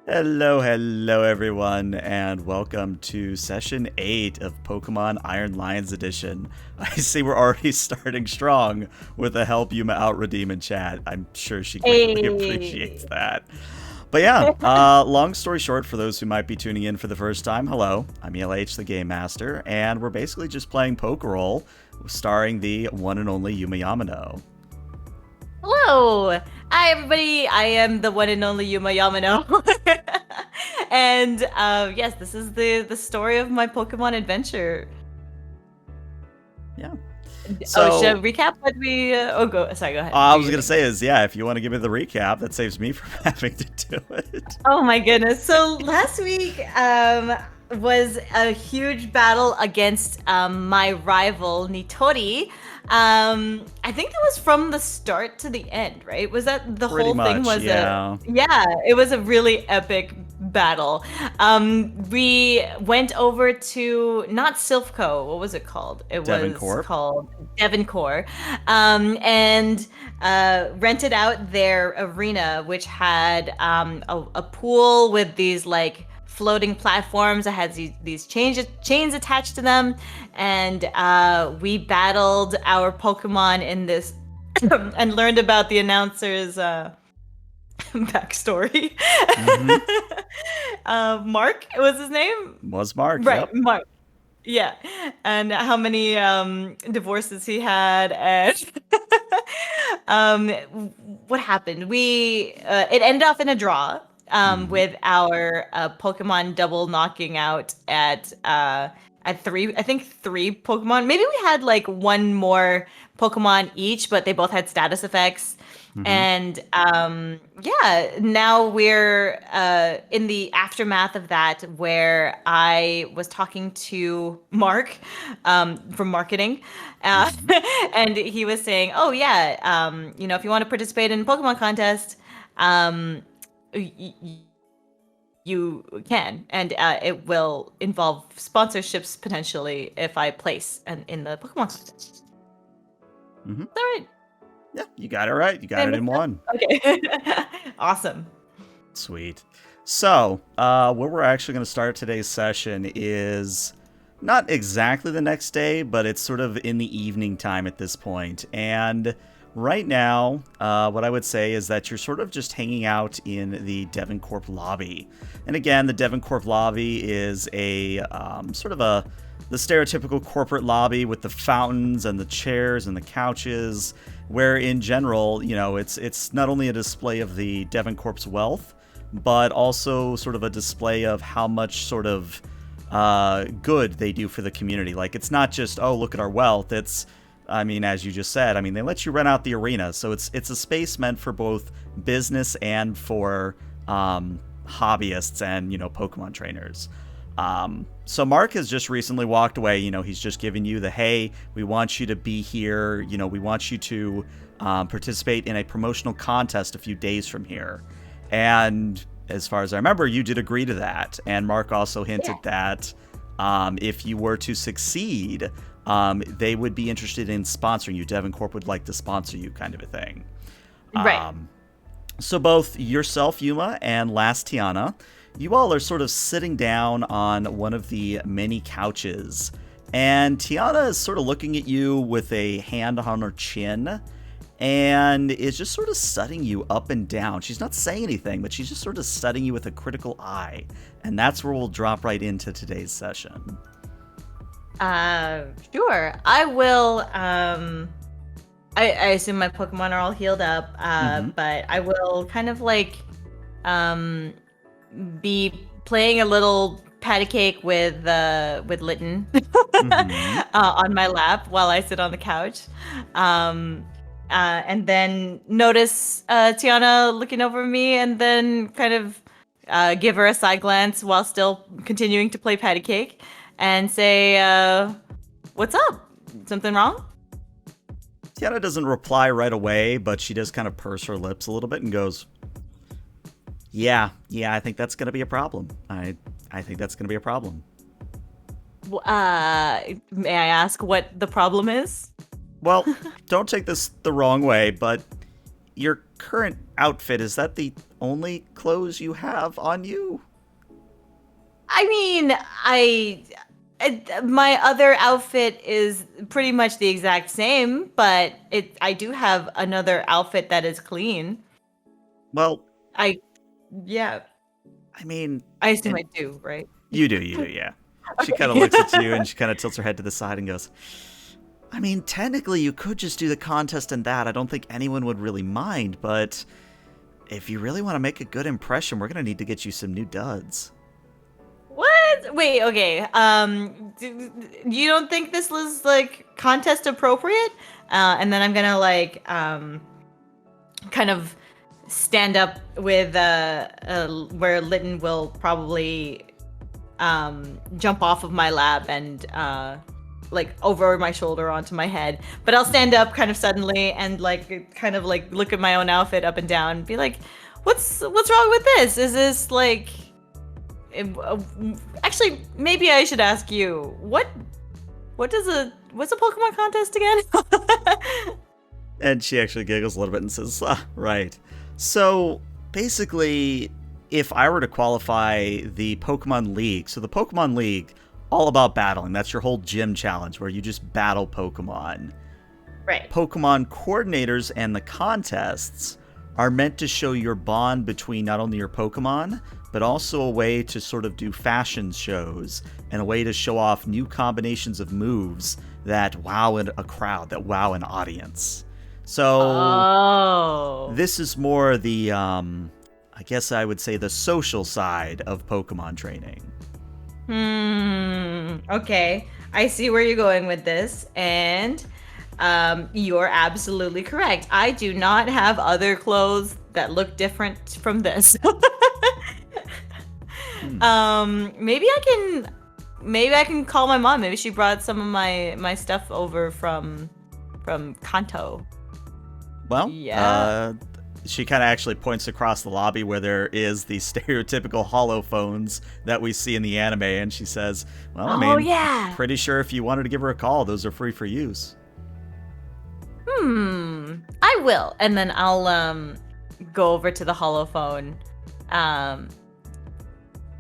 Hello, everyone, and welcome to Session 8 of Pokemon Iron Lions Edition. I see we're already starting strong with a help Yuma out redeem in chat. I'm sure she greatly appreciates Hey. that. But yeah, long story short, for those who might be tuning in for the first time, hello, I'm ELH, the Game Master, and we're basically just playing Pokerole, starring the one and only Yuma Yamano. Hello. Hi, everybody. I am the one and only Yuma Yamano. And yes, this is the story of my Pokemon adventure. Yeah. Should I recap what we? Go. Sorry, go ahead. I Do was your going to thing. say is, yeah, if you want to give me the recap, that saves me from having to do it. Oh my goodness. So last week was a huge battle against my rival Nitori. I think that was from the start to the end, right? Was that the Pretty whole thing much, was yeah. it was a really epic battle. We went over to not Silphco, what was it called? It Devon was Corp. called Devoncore. And rented out their arena, which had a pool with these like floating platforms that had these chains attached to them, and we battled our Pokemon in this and learned about the announcer's backstory. Mark was his name, Was Mark, right? yep. Mark. Yeah, and how many divorces he had, and um, what happened? We it ended off in a draw with our Pokemon double knocking out at three. I think three Pokemon. Maybe we had like one more Pokemon each, but they both had status effects. And yeah, now we're in the aftermath of that, where I was talking to Mark from marketing, and he was saying, "Oh yeah, if you want to participate in a Pokemon contest, um, y- y- you can, and it will involve sponsorships potentially if I place in the Pokemon contest." Mm-hmm. Is that right? Yeah, you got it right. You Did got I it miss in that? one. Okay. Awesome. Sweet. So, where we're actually going to start today's session is not exactly the next day, but it's sort of in the evening time at this point. And right now, what I would say is that you're sort of just hanging out in the Devon Corp lobby. And again, the Devon Corp lobby is a sort of the stereotypical corporate lobby with the fountains and the chairs and the couches, where in general, it's not only a display of the Devon Corp's wealth, but also sort of a display of how much sort of good they do for the community. Like, it's not just, oh, look at our wealth. It's, I mean, as you just said, I mean, they let you rent out the arena. So it's a space meant for both business and for hobbyists and, Pokemon trainers. So Mark has just recently walked away. He's just given you the, hey, we want you to be here. We want you to participate in a promotional contest a few days from here. And as far as I remember, you did agree to that. And Mark also hinted that if you were to succeed, they would be interested in sponsoring you. Devon Corp would like to sponsor you, kind of a thing. Right. So both yourself, Yuma, and Last Tiana, you all are sort of sitting down on one of the many couches. And Tiana is sort of looking at you with a hand on her chin and is just sort of studying you up and down. She's not saying anything, but she's just sort of studying you with a critical eye. And that's where we'll drop right into today's session. Sure. I will. I assume my Pokemon are all healed up. But I will kind of like, be playing a little patty cake with Litten on my lap while I sit on the couch. And then notice Tiana looking over me, and then kind of give her a side glance while still continuing to play patty cake, and say, "What's up? Something wrong?" Tiana doesn't reply right away, but she does kind of purse her lips a little bit and goes, Yeah, I think that's going to be a problem. I think that's going to be a problem. May I ask what the problem is? Well, don't take this the wrong way, but you're current outfit, is that the only clothes you have on you? I mean, my other outfit is pretty much the exact same, but I do have another outfit that is clean. Well, I yeah, I mean, I assume and I do, right? you do, yeah. She kind of Okay. looks at you and she kind of tilts her head to the side and goes, I mean, technically you could just do the contest in that. I don't think anyone would really mind, but if you really want to make a good impression, we're going to need to get you some new duds. What? Wait, okay. You don't think this was like contest appropriate? And then I'm gonna like kind of stand up with where Lytton will probably jump off of my lap and like over my shoulder onto my head. But I'll stand up kind of suddenly and like kind of like look at my own outfit up and down and be like, what's wrong with this? Is this like actually, maybe I should ask you, what's a Pokemon contest again? And she actually giggles a little bit and says, right. So basically, if I were to qualify the Pokemon League, so the Pokemon League, all about battling. That's your whole gym challenge where you just battle Pokemon. Right. Pokemon coordinators and the contests are meant to show your bond between not only your Pokemon, but also a way to sort of do fashion shows and a way to show off new combinations of moves that wow a crowd, that wow an audience. So this is more the, I guess I would say the social side of Pokemon training. Okay. I see where you're going with this, and you're absolutely correct. I do not have other clothes that look different from this. Maybe I can call my mom. Maybe she brought some of my stuff over from Kanto. Well, yeah. She kind of actually points across the lobby where there is the stereotypical holophones that we see in the anime, and she says, well, I mean, yeah. pretty sure if you wanted to give her a call, those are free for use. I will. And then I'll go over to the holophone.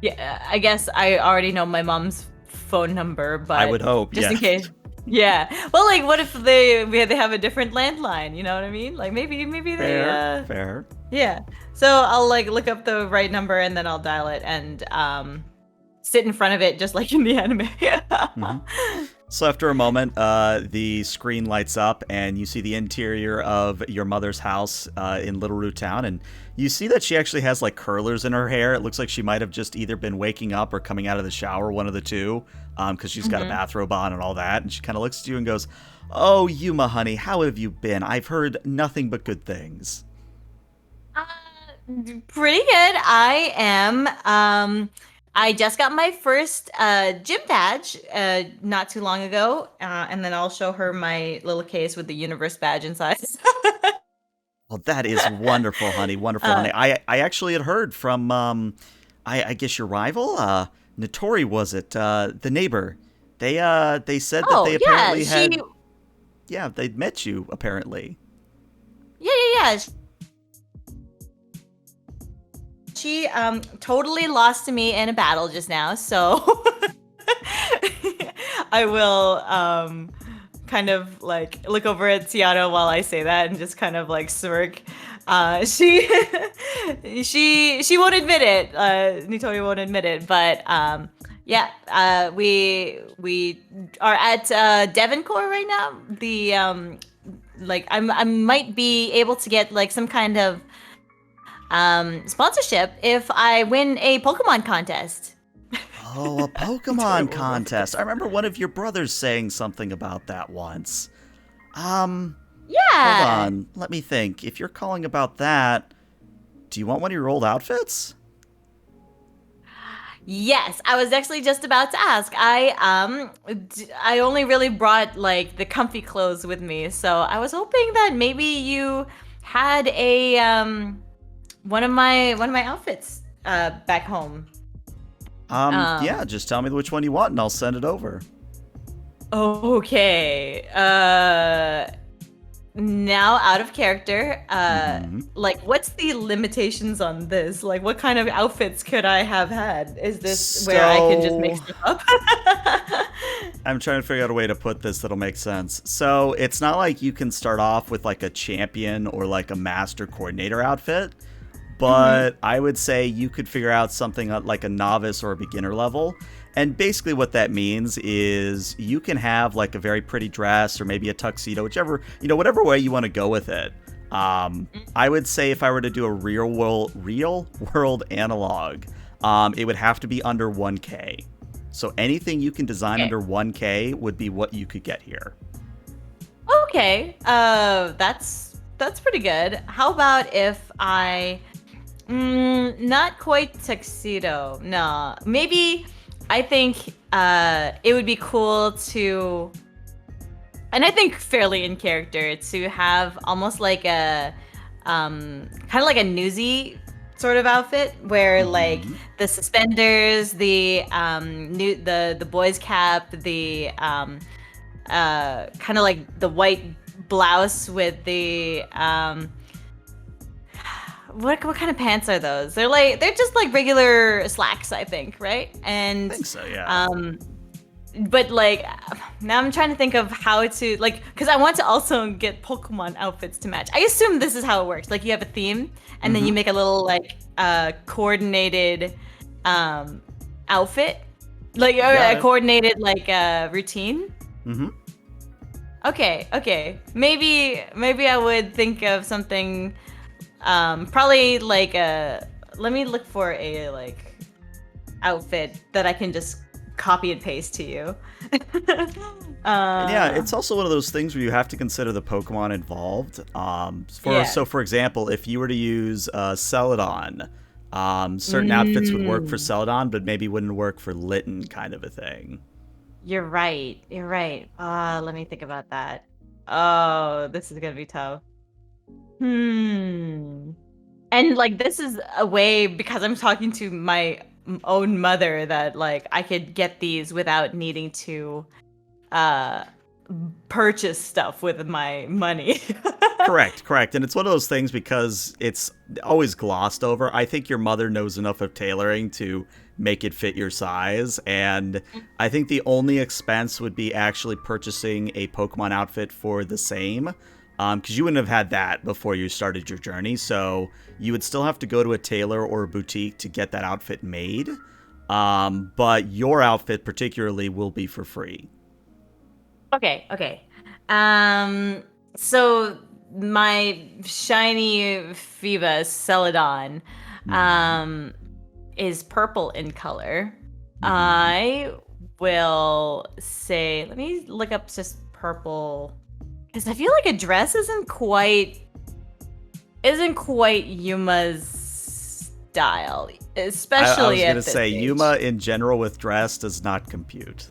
Yeah, I guess I already know my mom's phone number, but I would hope, just in case. Yeah. Well, like, what if they have a different landline? You know what I mean? Like, maybe they. Fair. Yeah. So I'll like look up the right number and then I'll dial it and sit in front of it just like in the anime. So after a moment, the screen lights up and you see the interior of your mother's house in Little Root Town, and you see that she actually has like curlers in her hair. It looks like she might have just either been waking up or coming out of the shower, one of the two, because she's got a bathrobe on and all that. And she kind of looks at you and goes, "Oh, Yuma, honey, how have you been? I've heard nothing but good things." Pretty good. I am. I just got my first gym badge not too long ago, and then I'll show her my little case with the universe badge inside. Well, that is wonderful, honey. Wonderful, honey. I actually had heard from, I guess your rival, Notori, was it? The neighbor. They said that they apparently had. Yeah, they'd met you apparently. Yeah. She totally lost to me in a battle just now, so I will kind of like look over at Tiana while I say that and just kind of like smirk. She won't admit it. Nitori won't admit it, but yeah, we are at Devoncore right now. The like I might be able to get like some kind of sponsorship if I win a Pokemon contest. Oh, a Pokemon contest. I remember one of your brothers saying something about that once. Yeah. Hold on. Let me think. If you're calling about that, do you want one of your old outfits? Yes, I was actually just about to ask. I only really brought like the comfy clothes with me, so I was hoping that maybe you had a one of my outfits back home. Yeah, just tell me which one you want and I'll send it over. Okay. now out of character, Hmm. like what's the limitations on this? Like what kind of outfits could I have had? Is this where I can just make So stuff up? I'm trying to figure out a way to put this that'll make sense. So it's not like you can start off with like a champion or like a master coordinator outfit, Mm-hmm. but I would say you could figure out something at like a novice or a beginner level. And basically, what that means is you can have like a very pretty dress or maybe a tuxedo, whichever, whatever way you want to go with it. I would say if I were to do a real world analog, it would have to be under 1K. So anything you can design Okay. under 1K would be what you could get here. Okay. That's pretty good. How about if I not quite tuxedo. No. Maybe I think it would be cool to, and I think fairly in character, to have almost like a kind of like a newsy sort of outfit where like Hmm. the suspenders, the the boy's cap, the kind of like the white blouse with the what kind of pants are those? They're just like regular slacks, I think, right? I And think so, yeah. um but like now I'm trying to think of how to like because I want to also get Pokemon outfits to match. I assume this is how it works. Like you have a theme and then you Hmm. make a little like coordinated um outfit. Like You or got a it. coordinated like routine. Hmm. Okay, okay. Maybe I would think of something probably like a let me look for a like outfit that I can just copy and paste to you. And yeah, uh it's also one of those things where you have to consider the Pokemon involved. yeah. For example, if you were to use Celadon, certain outfits would work for Mm, Celadon, but maybe wouldn't work for Litten, kind of a thing. you're right. You're right. Let me think about that. Oh, this is gonna be tough. Hmm. And like this is a way because I'm talking to my own mother that like I could get these without needing to uh purchase stuff with my money. Correct, correct. And it's one of those things because it's always glossed over. I think your mother knows enough of tailoring to make it fit your size. And I think the only expense would be actually purchasing a Pokemon outfit for the same. Because you wouldn't have had that before you started your journey. So you would still have to go to a tailor or a boutique to get that outfit made. But your outfit, particularly, will be for free. Okay, okay. Um, so my shiny Phoebus Celadon Hmm. um is purple in color. Hmm. I will say, let me look up just purple because I feel like a dress isn't quite Yuma's style, I was especially going to at this say, age. Yuma in general with dress does not compute.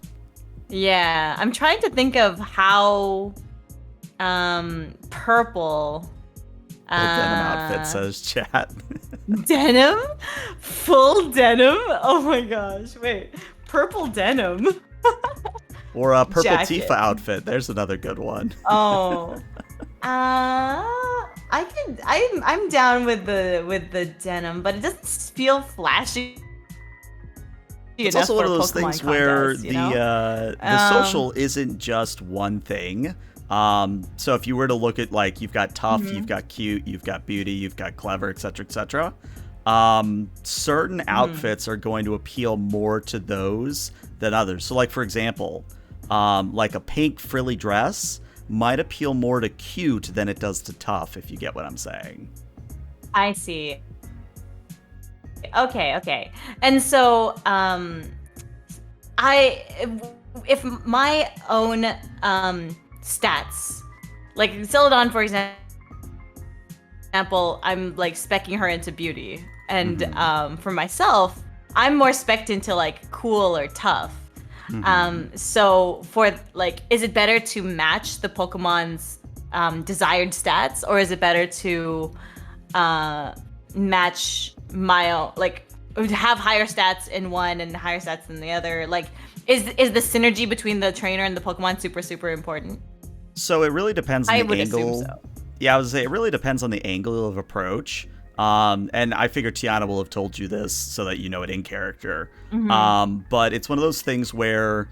Yeah, I'm trying to think of how purple Full denim outfit, uh says chat. denim? Full denim? Oh my gosh. Wait. Purple denim Or a purple Tifa jacket. outfit. There's another good one. Oh. I'm down with the denim, but it doesn't feel flashy It's enough also one for a of those Pokemon things where contest, you know? the Um social isn't just one thing. So if you were to look at like you've got tough, you've mhm, got cute, you've got beauty, you've got clever, etc., etc. Certain mhm. outfits are going to appeal more to those than others. So like for example, like a pink frilly dress might appeal more to cute than it does to tough, if you get what I'm saying. I see. Okay, okay. And so I if my own stats, like Celadon, for example, I'm like specking her into beauty, and Mm-hmm. for myself, I'm more specced into like cool or tough. Mm-hmm. So for like, is it better to match the Pokemon's desired stats, or is it better to uh, match my own like have higher stats in one and higher stats in the other? Like, is the synergy between the trainer and the Pokemon super super important? So it really depends on I the would assume so. angle. Yeah, I was say it really depends on the angle of approach. And I figure Tiana will have told you this so that you know it in character. Mm-hmm. But it's one of those things where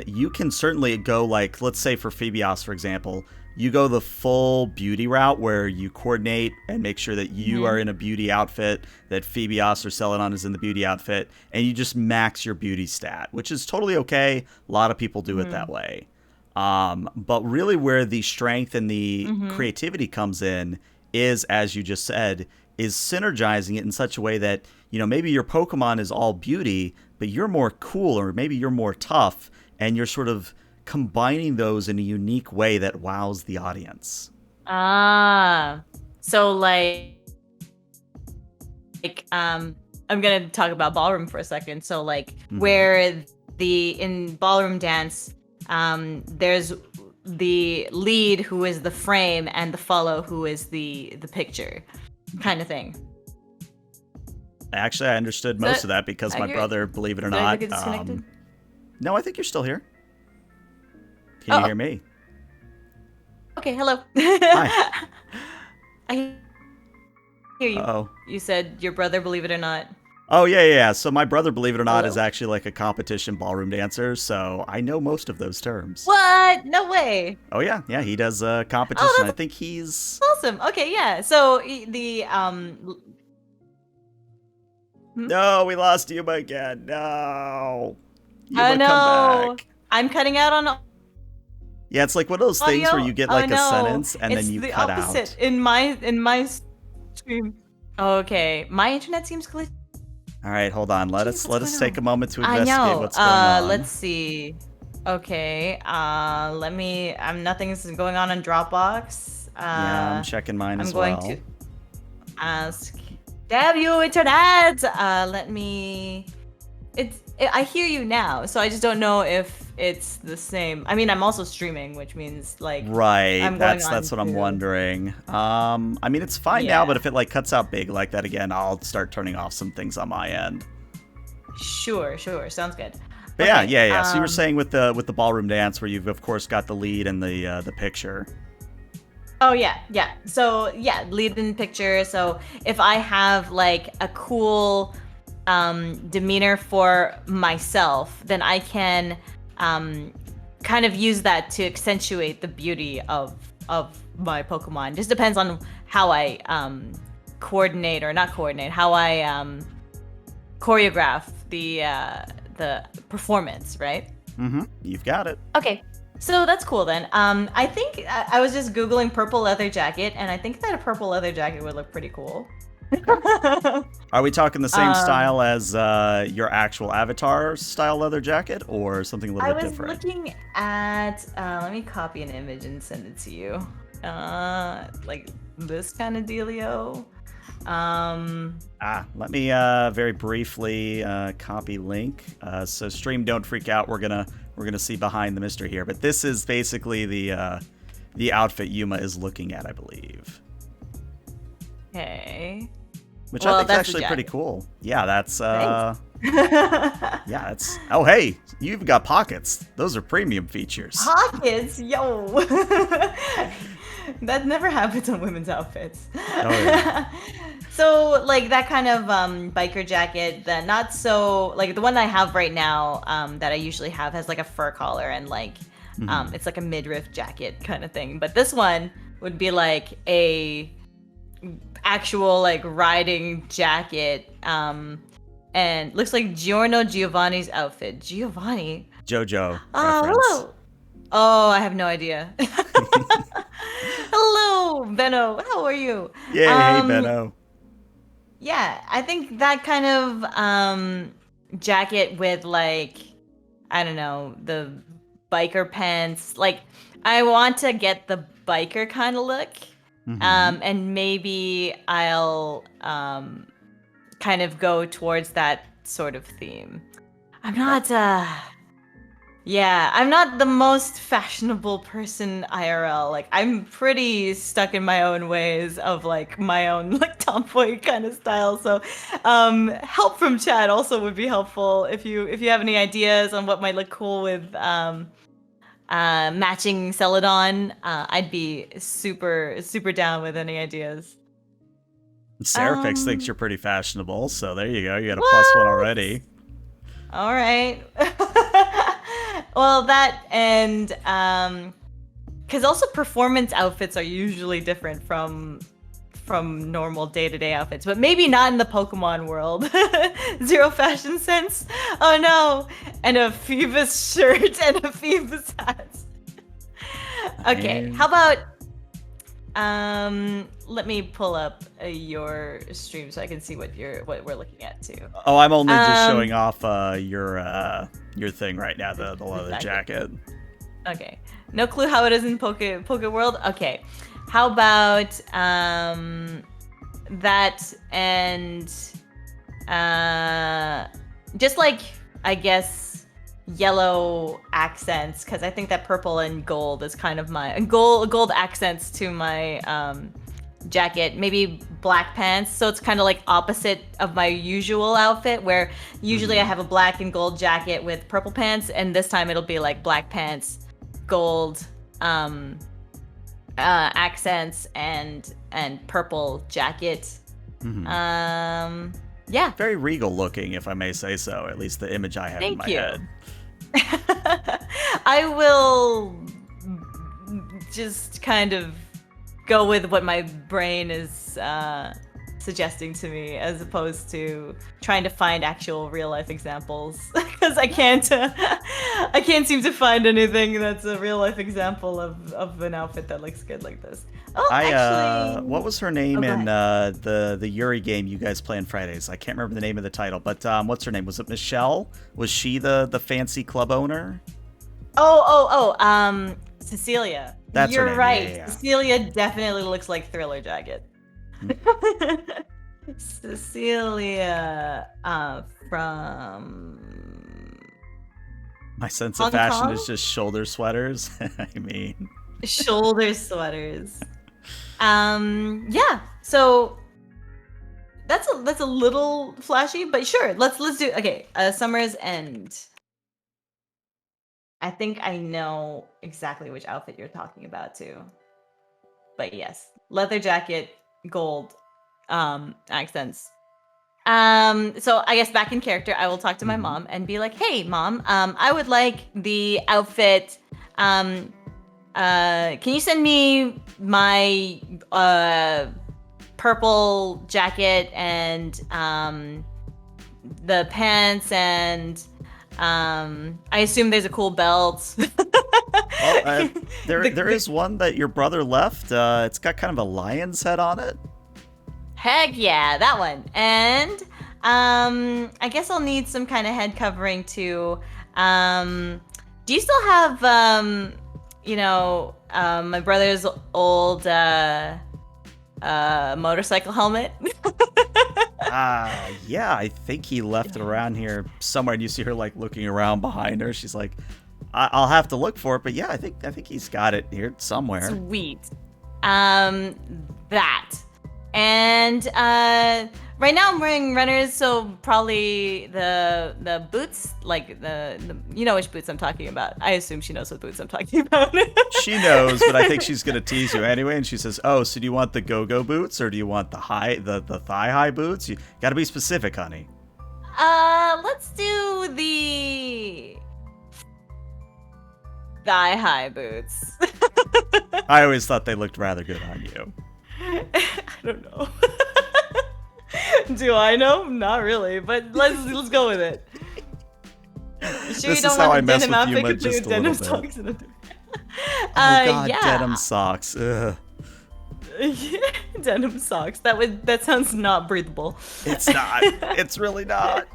you can certainly go like, let's say for Phoebios, for example, you go the full beauty route where you coordinate and make sure that you Mm-hmm. are in a beauty outfit, that Phoebios or Celadon is in the beauty outfit, and you just max your beauty stat, which is totally okay. A lot of people do it that Mm-hmm. way. But really, where the strength and the Mm-hmm. creativity comes in is, as you just said, is synergizing it in such a way that, maybe your Pokemon is all beauty, but you're more cool, or maybe you're more tough, and you're sort of combining those in a unique way that wows the audience. Ah, so I'm gonna talk about ballroom for a second. So like Hmm. where the in ballroom dance, there's the lead who is the frame and the follow who is the picture, kind of thing. Actually, I understood Is most of that that because my accurate? brother, believe it or Did I not, get disconnected? no, I think you're still here. Can you Oh, hear me? okay. Hello. Hi. I hear you. Uh-oh. You said your brother, believe it or not. Oh, yeah, yeah, yeah. So my brother, believe it or not, is Hello? actually like a competition ballroom dancer, so I know most of those terms. What? No way. Oh, yeah, yeah, he does competition. Oh, I that's think he's... awesome. Okay, yeah. So the hmm? No, we lost Yuma again. No. Oh Yuma, come no, back. I'm cutting out on Yeah, it's like one of those things where audio. you get Oh like a no, sentence and then it's you the cut opposite out. in my stream. Okay, my internet seems glitchy. All right, hold on. Let us What's let going us take a on? moment to I investigate know. what's going Let's on. see. Okay. Let me. Nothing's going on Dropbox. Yeah, I'm checking mine I'm as going to well. ask. Damn you, internet! Let me. I hear you now, so I just don't know if it's the same. I mean, I'm also streaming, which means like Right, I'm going that's on what I'm to. wondering. I mean it's fine now, but Yeah. if it like cuts out big like that again, I'll start turning off some things on my end. Sure, sure. Sounds good. But yeah, Okay. yeah, yeah. So you were saying with the ballroom dance where you've of course got the lead and the picture. Oh yeah, yeah. So yeah, lead in picture. So if I have like a cool demeanor for myself, then I can um kind of use that to accentuate the beauty of my Pokemon. Just depends on how I coordinate or not coordinate, how I choreograph the performance, right? Mm-hmm. You've got it. Okay, so that's cool then. I think I was just googling purple leather jacket, and I think that a purple leather jacket would look pretty cool. Are we talking the same um, style as your actual avatar style leather jacket, or something a little I bit was different? looking at. Let me copy an image and send it to you. Like this kind of dealio. Um, Let me very briefly copy link. So stream, don't freak out. We're gonna see behind the mystery here, but this is basically the outfit Yuma is looking at, I believe. okay. Which I Well, think is that's the actually pretty jacket. cool. Yeah, that's Thanks. yeah, it's oh hey, you've got pockets. Those are premium features. Pockets, yo. That never happens on women's outfits. Oh yeah. So like that kind of biker jacket, that not so like the one I have right now, that I usually have has like a fur collar and like Hmm. it's like a midriff jacket kind of thing. But this one would be like a actual like riding jacket. And looks like Giorno Giovanni's outfit. Giovanni? JoJo Oh, reference. hello. Oh, I have no idea. Hello, Benno. How are you? Yay, hey Um, Benno. yeah, I think that kind of jacket with like I don't know, the biker pants. Like I want to get the biker kind of look. Hmm. And maybe I'll kind of go towards that sort of theme. I'm Okay. not Yeah, I'm not the most fashionable person IRL. Like I'm pretty stuck in my own ways of like my own like tomboy kind of style. So, help from chat also would be helpful if you have any ideas on what might look cool with matching Celadon, I'd be super down with any ideas. Seraphix thinks you're pretty fashionable, so there you go. You got a +1 What? already. All right. Well, that and because also performance outfits are usually different from normal day-to-day outfits, but maybe not in the Pokemon world. Zero fashion sense. Oh no! And a Phoebus shirt and a Phoebus hat. Okay, how about let me pull up your stream so I can see what we're looking at too. Oh, I'm only just showing off your thing right now, the leather jacket. Okay. No clue how it is in Poke World. Okay. How about that and just like I guess yellow accents, because I think that purple and gold is kind of my gold accents to my jacket. Maybe black pants, so it's kind of like opposite of my usual outfit, where usually I have a black and gold jacket with purple pants, and this time it'll be like black pants, gold accents, and purple jacket. Yeah. Very regal looking, if I may say so. At least the image I have in my head. I will just kind of go with what my brain is suggesting to me, as opposed to trying to find actual real life examples, because I can't seem to find anything that's a real life example of an outfit that looks good like this. Oh, actually, what was her name in the Yuri game you guys play on Fridays? I can't remember the name of the title, but what's her name? Was it Michelle? Was she the fancy club owner? Cecilia. That's You're her name. right. Yeah. Cecilia definitely looks like Thriller jacket. Cecilia from My sense Hong of fashion Kong? is just shoulder sweaters. I mean, shoulder sweaters. Yeah. So that's a little flashy, but sure. Let's do. Okay. Summer's End. I think I know exactly which outfit you're talking about too. But yes, leather jacket, gold, accents. So I guess back in character, I will talk to my mom and be like, "Hey, mom, I would like the outfit. Can you send me my purple jacket and the pants and I assume there's a cool belt." well, there is one that your brother left. It's got kind of a lion's head on it. Heck yeah, that one. And I guess I'll need some kind of head covering too. Do you still have my brother's old motorcycle helmet? Yeah, I think he left it around here somewhere, and you see her like looking around behind her. She's like, I'll have to look for it, but yeah, I think he's got it here somewhere. Sweet. That. And right now I'm wearing runners, so probably the boots, like the you know which boots I'm talking about. I assume she knows what boots I'm talking about. She knows, but I think she's gonna tease you anyway, and she says, "Oh, so do you want the go-go boots, or do you want the thigh-high boots? You gotta be specific, honey." Let's do the thigh-high boots. I always thought they looked rather good on you. I don't know. Do I know? Not really, but let's go with it. You sure This you don't is how I want the mess denim with outfit Yuma complete just with a denim little bit. socks and a Oh god, yeah. denim socks. Ugh. Denim socks. That sounds not breathable. It's not. It's really not.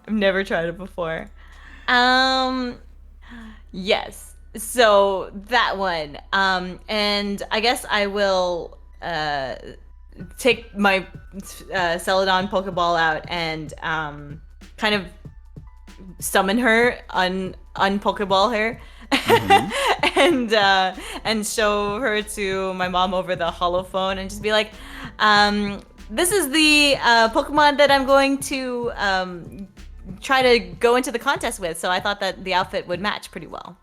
I've never tried it before. Yes. So that one. And I guess I will take my Celadon Pokeball out and kind of summon her, un-Pokeball her, and show her to my mom over the holophone and just be like, this is the Pokemon that I'm going to try to go into the contest with. So I thought that the outfit would match pretty well.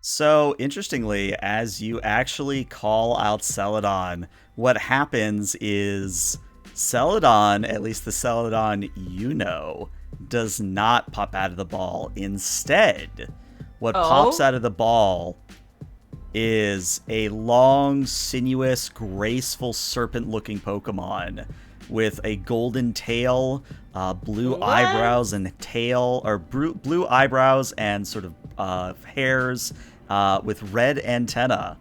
So, interestingly, as you actually call out Celadon, what happens is Celadon, at least the Celadon you know, does not pop out of the ball. Instead, what pops Oh, out of the ball is a long, sinuous, graceful serpent-looking Pokemon with a golden tail, blue what? eyebrows and tail, or blue eyebrows and sort of hairs, with red antenna.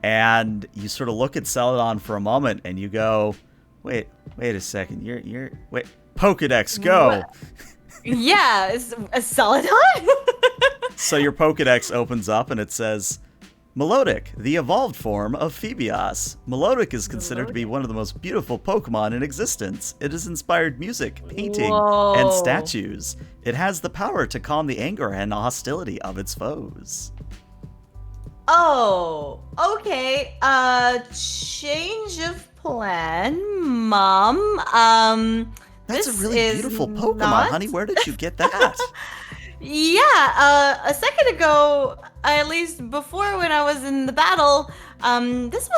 And you sort of look at Celadon for a moment, and you go, "Wait a second, wait, Pokedex, go!" What? Yeah, it's a Celadon? So your Pokedex opens up, and it says, Melodic, the evolved form of Phoebios. Melodic is considered to be Melodic. one of the most beautiful Pokemon in existence. It has inspired music, painting, and Whoa. statues. It has the power to calm the anger and hostility of its foes. Oh, okay. Change of plan, Mom. That's a This really is beautiful Pokemon, not. honey. Where did you get that? Yeah, a second ago, at least before when I was in the battle, this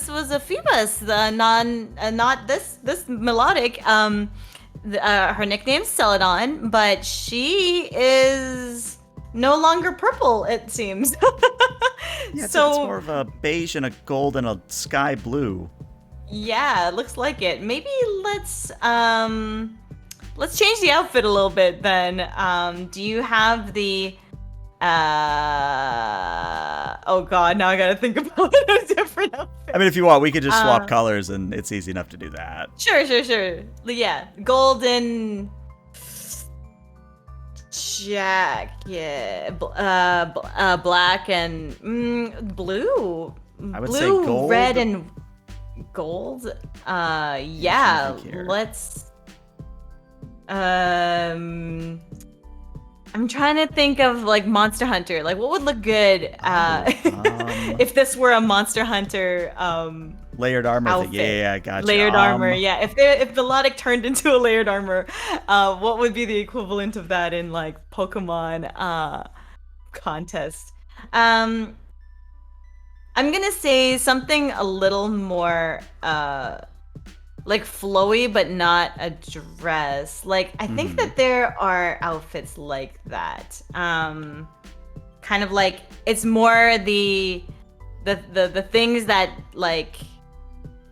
was a Phoebus, the not this melodic. Her nickname's Celadon, but she is no longer purple, it seems. Yeah, it's more So of a beige and a gold and a sky blue. yeah, it looks like it. Maybe let's change the outfit a little bit then. Do you have the oh god, now I gotta think about a different I outfit. mean, if you want, we could just swap Uh, colors, and it's easy enough to do that. sure. Yeah, golden jacket, black and blue, I would say gold. red, and gold. Yeah, Think here. let's. I'm trying to think of like Monster Hunter. Like, what would look good if this were a Monster Hunter Layered armor thing. outfit? Yeah, I gotcha. Layered armor. Yeah. If Melodic turned into a layered armor, what would be the equivalent of that in like Pokemon contest? Um, I'm gonna say something a little more like flowy, but not a dress. Like I think that there are outfits like that. Kind of like it's more the things that like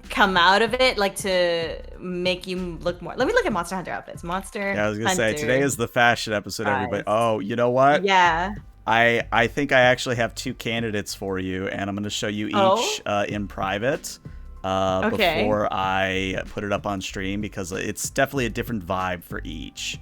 come out of it, like to make you look more. Let me look at Monster Hunter outfits. Monster Yeah, I was gonna say Hunter today is the fashion episode, everybody. vibes. Oh, you know what? Yeah. I think I actually have two candidates for you, and I'm gonna show you Oh. each in private Okay. before I put it up on stream because it's definitely a different vibe for each.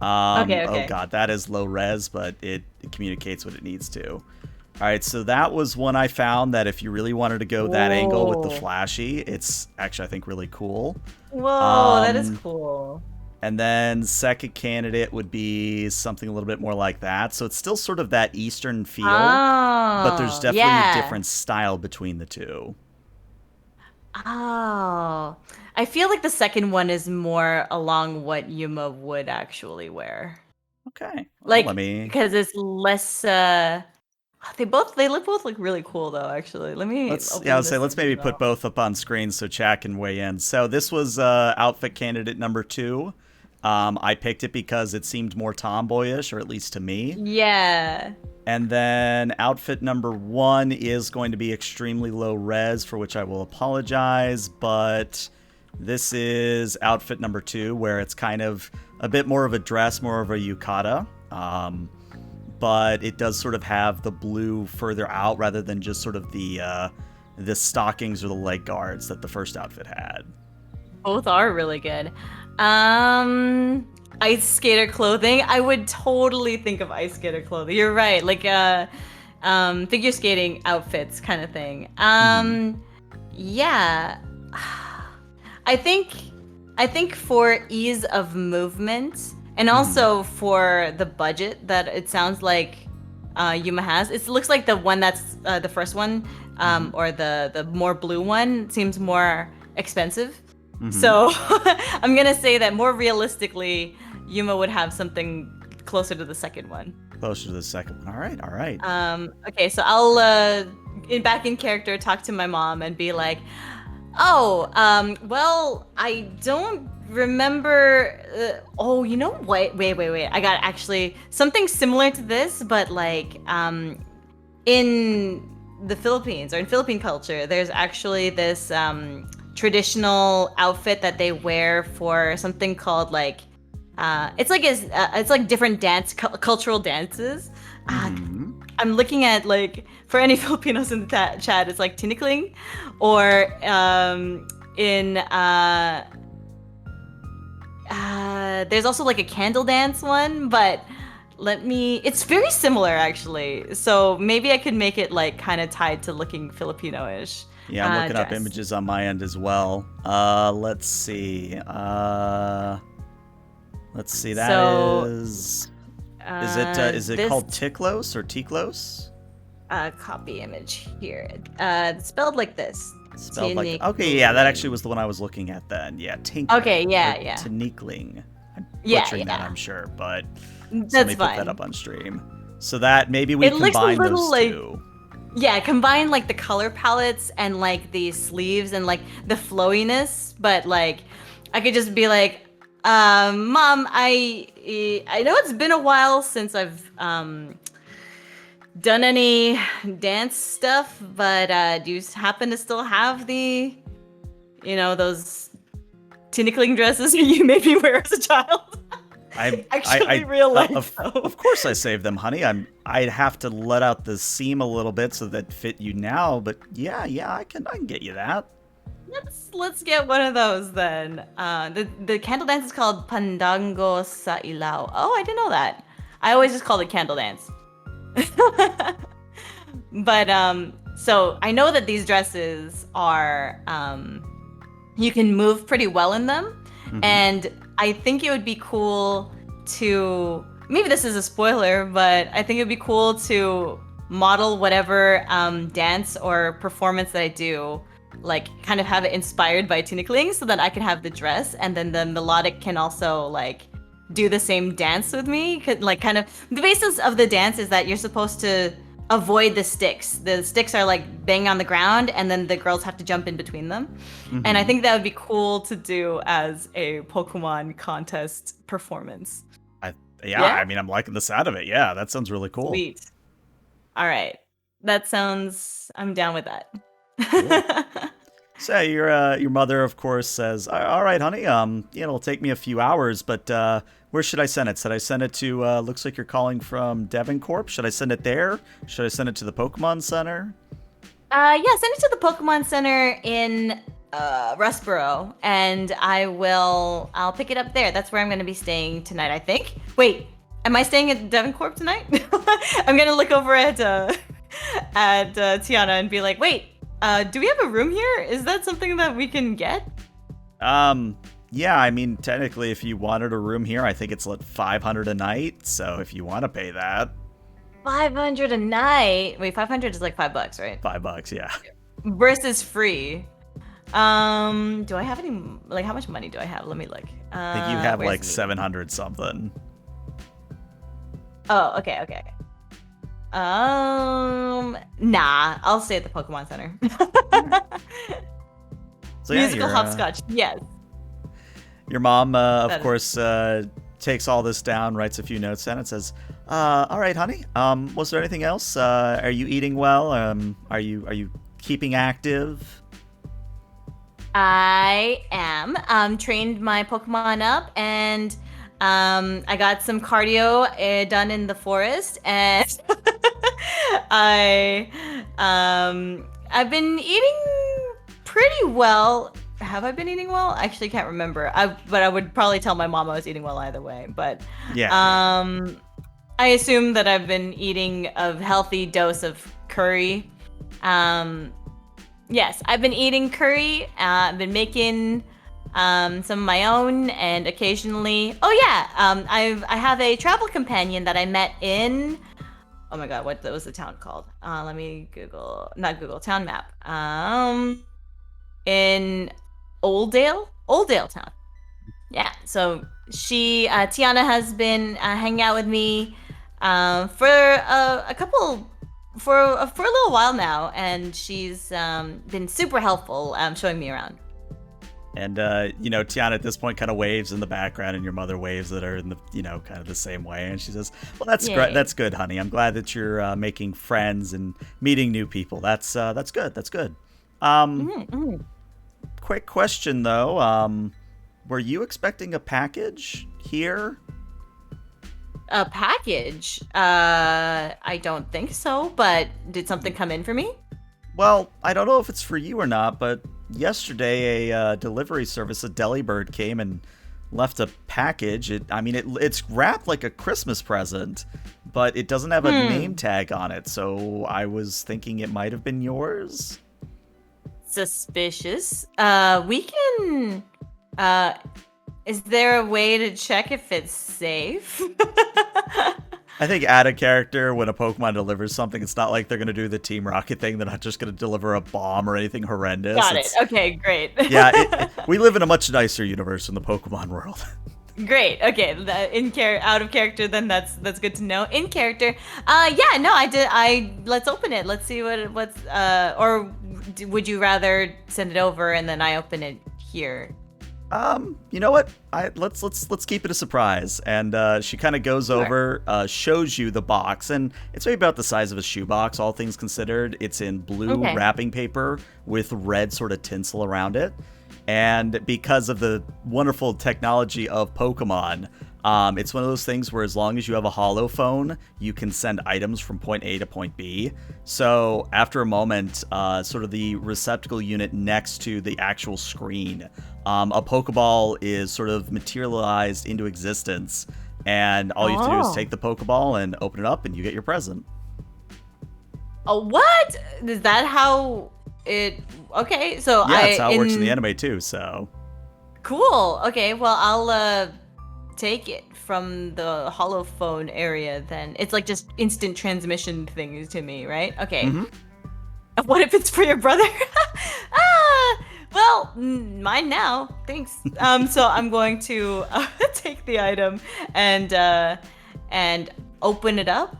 Okay. Oh Okay. god, that is low res, but it communicates what it needs to. All right, so that was one I found that if you really wanted to go that angle with the Whoa. flashy, it's actually I think really cool. Whoa, that is Um, cool. And then second candidate would be something a little bit more like that. So it's still sort of that Eastern feel, but there's Oh, definitely a yeah. different style between the two. Oh, I feel like the second one is more along what Yuma would actually wear. Okay. Well, let Like, me because it's less both look really cool though, actually. Let me open let's say this let's as maybe put well. both up on screen so chat can weigh in. So this was outfit candidate number 2. I picked it because it seemed more tomboyish, or at least to me. Yeah. And then outfit number 1 is going to be extremely low res, for which I will apologize, but this is outfit number 2, where it's kind of a bit more of a dress, more of a yukata. But it does sort of have the blue further out rather than just sort of the stockings or the leg guards that the first outfit had. Both are really good. Ice skater clothing. I would totally think of ice skater clothing. You're right. Like figure skating outfits kind of thing. Yeah. I think for ease of movement and also for the budget that it sounds like Yuma has. It looks like the one that's the first one or the more blue one seems more expensive. So I'm gonna say that more realistically, Yuma would have something closer to the second one. Closer to the second one. All right, all right. Okay, so I'll back in character talk to my mom and be like, "Oh, well, I don't remember. Oh, you know what? Wait. I got actually something similar to this, but like, in the Philippines or in Philippine culture, there's actually this traditional outfit that they wear for something called like it's like different cultural dances. Uh, Mm-hmm. I'm looking at like for any Filipinos in the chat, it's like tinikling, or in there's also like a candle dance one, but it's very similar actually. So maybe I could make it like kind of tied to looking Filipino-ish Yeah, I'm looking up dress. images on my end as well. Let's see. Let's see. That So is. Is it this called Tiklos or Tiklos? copy image here. Spelled like this. Spelled like. Okay, yeah, that actually Tinikling. was the one I was looking at then. Yeah, Okay, Tinkling or yeah. Tinikling. I'm Yeah, butchering that, yeah. I'm sure, but so let That's me put that up fine. on stream. So that maybe we It looks a combine little those like, two. yeah, combine like the color palettes and like the sleeves and like the flowiness, but like I could just be like, Mom, I know it's been a while since I've done any dance stuff, but do you happen to still have those tinikling dresses you made me wear as a child? Actually, real life though. Of course I saved them, honey. I'd have to let out the seam a little bit so that fit you now, but yeah, I can get you that. Let's get one of those then. The candle dance is called Pandango sa Ilaw. Oh, I didn't know that. I always just called it candle dance. But so I know that these dresses are you can move pretty well in them, and I think it would be cool to maybe this is a spoiler, but I think it would be cool to model whatever dance or performance that I do, like kind of have it inspired by Tinikling so that I can have the dress and then the melodic can also like do the same dance with me. Like kind of the basis of the dance is that you're supposed to avoid the sticks. The sticks are like banging on the ground and then the girls have to jump in between them. And I think that would be cool to do as a Pokemon contest performance. Yeah, I mean, I'm liking the sound of it. Yeah, that sounds really cool. Sweet. All right. I'm down with that. Cool. So your mother, of course, says, "All right, honey. It'll take me a few hours, but where should I send it? Should I send it to? Looks like you're calling from Devoncorp. Should I send it there? Should I send it to the Pokemon Center? Yeah, send it to the Pokemon Center in Rustboro, and I'll pick it up there. That's where I'm gonna be staying tonight, I think. Wait, am I staying at Devoncorp tonight? I'm gonna look over at Tiana and be like, wait, do we have a room here? Is that something that we can get? Yeah. I mean, technically, if you wanted a room here, I think it's like $500 a night. So if you want to pay that, 500 a night. Wait, 500 is like $5, right? $5, yeah. Versus free. Do I have any? Like, how much money do I have? Let me look. I think you have like 700 something. Oh, okay. Nah, I'll stay at the Pokemon Center. So yeah, Musical hopscotch, yes. Your mom, of course, takes all this down, writes a few notes down, and says, "All right, honey. Was there anything else? Are you eating well? Are you keeping active?" I am. Trained my Pokemon up, and I got some cardio done in the forest, and I've been eating pretty well. Have I been eating well? I actually can't remember. But I would probably tell my mom I was eating well either way. But yeah. I assume that I've been eating a healthy dose of curry. Yes, I've been eating curry. I've been making some of my own, and occasionally. Oh yeah, I have a travel companion that I met in. Oh my god, what was the town called? Let me Google. Not Google. Town map. In Oldale town. Yeah. So Tiana has been hanging out with me for a couple for a little while now, and she's been super helpful showing me around. And, Tiana at this point kind of waves in the background, and your mother waves at her in the, kind of the same way. And she says, well, that's great. That's good, honey. I'm glad that you're making friends and meeting new people. That's good. That's good. Quick question, though. Were you expecting a package here? A package? I don't think so, but did something come in for me? Well, I don't know if it's for you or not, but yesterday a delivery service, a Delibird, came and left a package. It's wrapped like a Christmas present, but it doesn't have a name tag on it, so I was thinking it might have been yours. Suspicious. We can... Is there a way to check if it's safe? I think add a character when a Pokemon delivers something. It's not like they're going to do the Team Rocket thing. They're not just going to deliver a bomb or anything horrendous. Got it. Okay, great. Yeah, we live in a much nicer universe in the Pokemon world. Great. Okay, out of character, then that's good to know. In character, let's open it. Let's see what's or would you rather send it over and then I open it here? You know what? Let's keep it a surprise. And she kind of goes over, shows you the box, and it's maybe about the size of a shoebox, all things considered. It's in blue wrapping paper with red sort of tinsel around it. And because of the wonderful technology of Pokemon, it's one of those things where as long as you have a holo phone, you can send items from point A to point B. So after a moment, sort of the receptacle unit next to the actual screen, a Pokeball is sort of materialized into existence. And all you have to do is take the Pokeball and open it up, and you get your present. Oh, what? Is that how it... Okay, so yeah, that's how it works in the anime too, so... Cool. Okay, well, I'll take it from the holophone area then. It's like just instant transmission things to me, right? Okay. Mm-hmm. What if it's for your brother? Well, mine now. Thanks. So I'm going to take the item and open it up.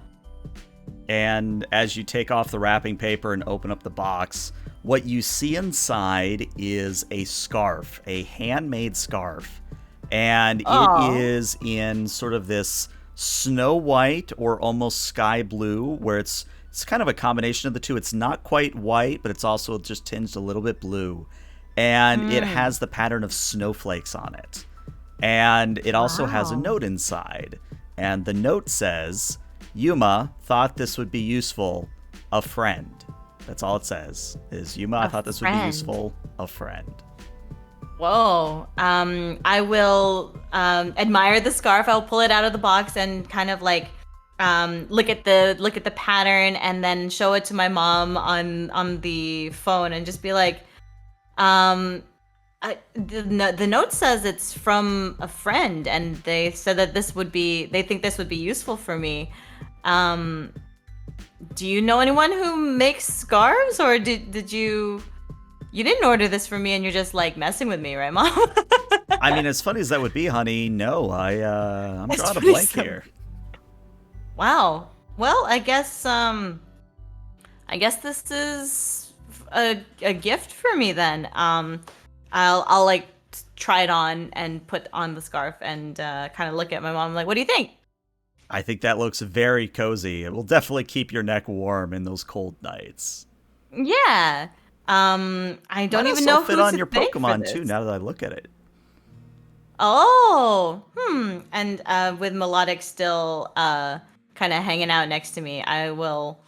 And as you take off the wrapping paper and open up the box, what you see inside is a scarf, a handmade scarf. And it is in sort of this snow white or almost sky blue, where it's kind of a combination of the two. It's not quite white, but it's also just tinged a little bit blue. And it has the pattern of snowflakes on it. And it also has a note inside. And the note says, Yuma thought this would be useful, a friend. That's all it says, is Yuma, I thought this would be useful, a friend. Whoa. I will admire the scarf. I'll pull it out of the box and kind of like look at the pattern and then show it to my mom on the phone and just be like, the note says it's from a friend and they said that they think this would be useful for me. Do you know anyone who makes scarves, or did you didn't order this for me and you're just like messing with me, right, Mom? I mean, as funny as that would be, honey, no, I'm drawing a blank here. Wow. Well, I guess this is a gift for me then. I'll like try it on and put on the scarf and kind of look at my mom like, what do you think? I think that looks very cozy. It will definitely keep your neck warm in those cold nights. Yeah. I don't even know fit on your Pokemon too. Now that I look at it. Oh, and with Melodic still kind of hanging out next to me, I will.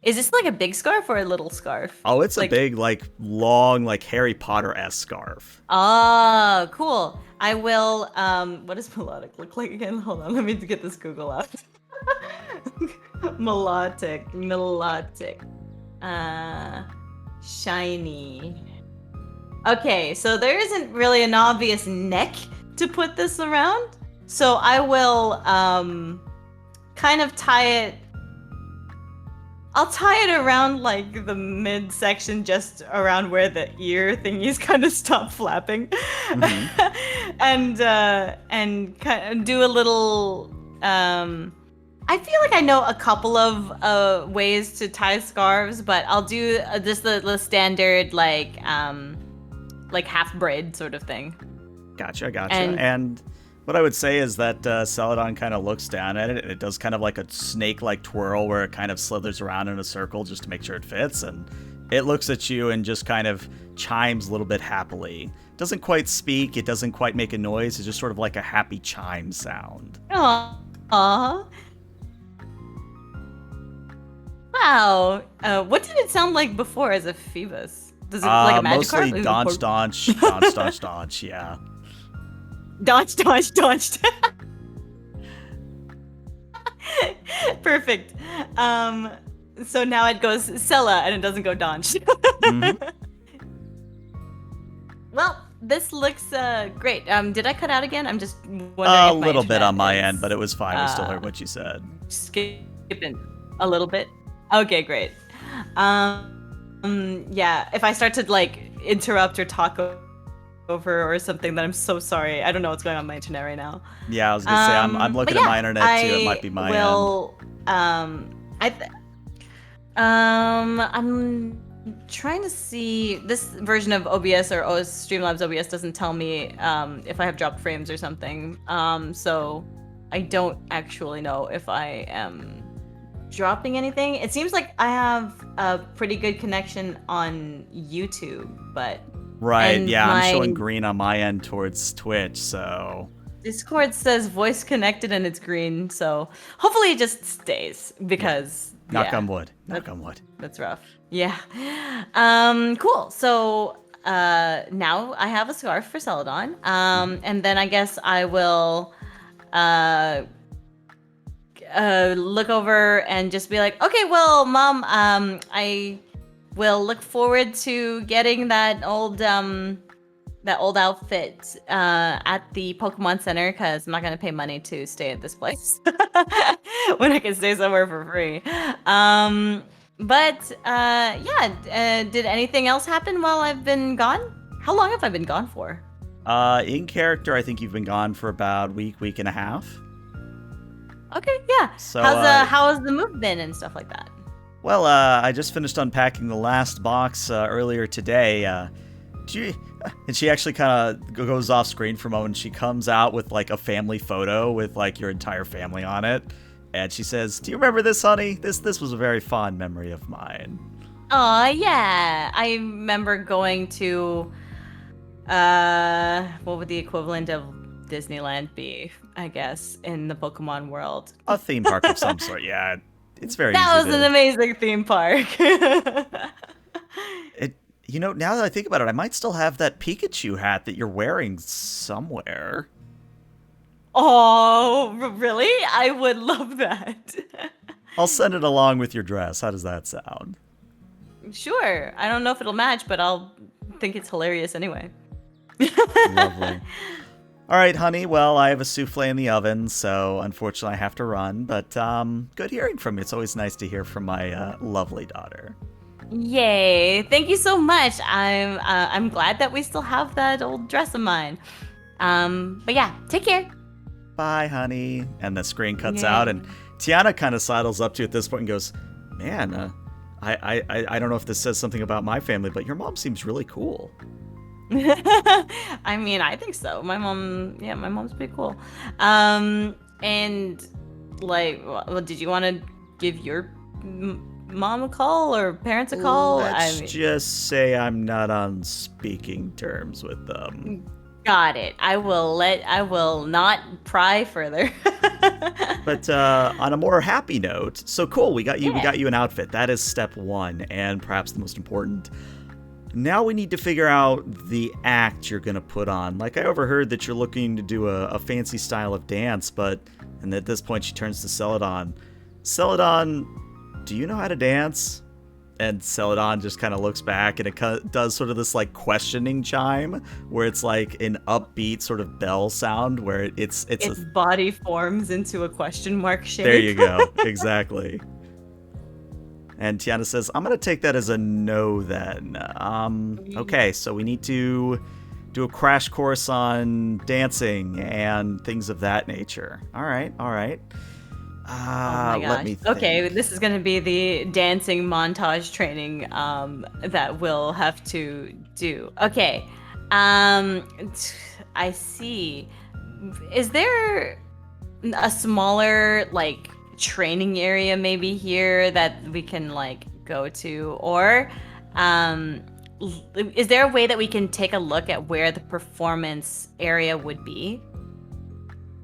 Is this like a big scarf or a little scarf? Oh, it's like a big, like long, like Harry Potter-esque scarf. Oh, cool. I will. What does Melodic look like again? Hold on, let me get this Google out. Melodic. Shiny. Okay, so there isn't really an obvious neck to put this around, so I will kind of tie it. I'll tie it around like the midsection, just around where the ear thingies kind of stop flapping, and kind of do a little I feel like I know a couple of ways to tie scarves, but I'll do just the standard like half braid sort of thing. Gotcha, gotcha. And And what I would say is that Celadon kind of looks down at it, and it does kind of like a snake-like twirl where it kind of slithers around in a circle just to make sure it fits, and it looks at you and just kind of chimes a little bit happily. Doesn't quite speak, it doesn't quite make a noise, it's just sort of like a happy chime sound. aw, wow. What did it sound like before as a Phoebus? Does it like a Mostly Magikarp? daunch, daunch, daunch, daunch, daunch, yeah. Daunched, daunched, daunched. Perfect. So now it goes Sella and it doesn't go Daunched. Mm-hmm. Well, this looks great. Did I cut out again? I'm just wondering A if my little bit on my internet end, but it was fine. We still uh, heard what you said. skipping a little bit. Okay, great. Yeah, if I start to like interrupt or talk over or something, then I'm so sorry. I don't know what's going on with my internet right now. Yeah, I was gonna say I'm looking But at yeah, my internet too. It might be my will, I th- I'm trying to see this version of OBS or Streamlabs OBS doesn't tell me if I have dropped frames or something. So I don't actually know if I am dropping anything. It seems like I have a pretty good connection on YouTube, but end. Right, and yeah, my I'm showing green on my end towards Twitch, so Discord says voice connected and it's green, so hopefully it just stays because knock yeah, on wood. Knock on wood. that's rough. Yeah. Cool. So now I have a scarf for Celadon. And then I guess I will look over and just be like, okay, well, Mom, I will look forward to getting that old outfit at the Pokemon Center because I'm not gonna pay money to stay at this place when I can stay somewhere for free. But yeah, did anything else happen while I've been gone? How long have I been gone for? In character, I think you've been gone for about week and a half. Okay, yeah. So, how's the move been and stuff like that? Well, I just finished unpacking the last box earlier today. And she actually kind of goes off screen for a moment. She comes out with like a family photo with like your entire family on it, and she says, "Do you remember this, honey? This was a very fond memory of mine." Oh yeah, I remember going to what would the equivalent of Disneyland be? I guess in the Pokemon world. A theme park of some sort. Yeah, it's very. That easy was to... an amazing theme park. Now that I think about it, I might still have that Pikachu hat that you're wearing somewhere. Oh, really? I would love that. I'll send it along with your dress. How does that sound? Sure. I don't know if it'll match, but I'll think it's hilarious anyway. Lovely. All right, honey. Well, I have a souffle in the oven, so unfortunately I have to run. But good hearing from you. It's always nice to hear from my lovely daughter. Yay! Thank you so much. I'm glad that we still have that old dress of mine. But yeah, take care. Bye, honey. And the screen cuts Yeah. out, and Tiana kind of sidles up to you at this point and goes, "Man, I don't know if this says something about my family, but your mom seems really cool." I mean, I think so. My mom's pretty cool. And like, well, did you want to give your mom a call or parents a call? Let's just say I'm not on speaking terms with them. Got it. I will not pry further. But on a more happy note, so cool, we got you Yeah. an outfit. That is step one, and perhaps the most important. Now we need to figure out the act you're gonna put on. Like, I overheard that you're looking to do a fancy style of dance, and at this point she turns to Celadon. Celadon, do you know how to dance? And Celadon just kind of looks back, and it does sort of this like questioning chime, where it's like an upbeat sort of bell sound, where its body forms into a question mark shape. There you go, exactly. And Tiana says, "I'm gonna take that as a no then. Okay, so we need to do a crash course on dancing and things of that nature. All right. Oh my Let gosh. me Okay, think. this is gonna be the dancing montage training that we'll have to do. Okay. I see. Is there a smaller like training area maybe here that we can like go to, or um is there a way that we can take a look at where the performance area would be?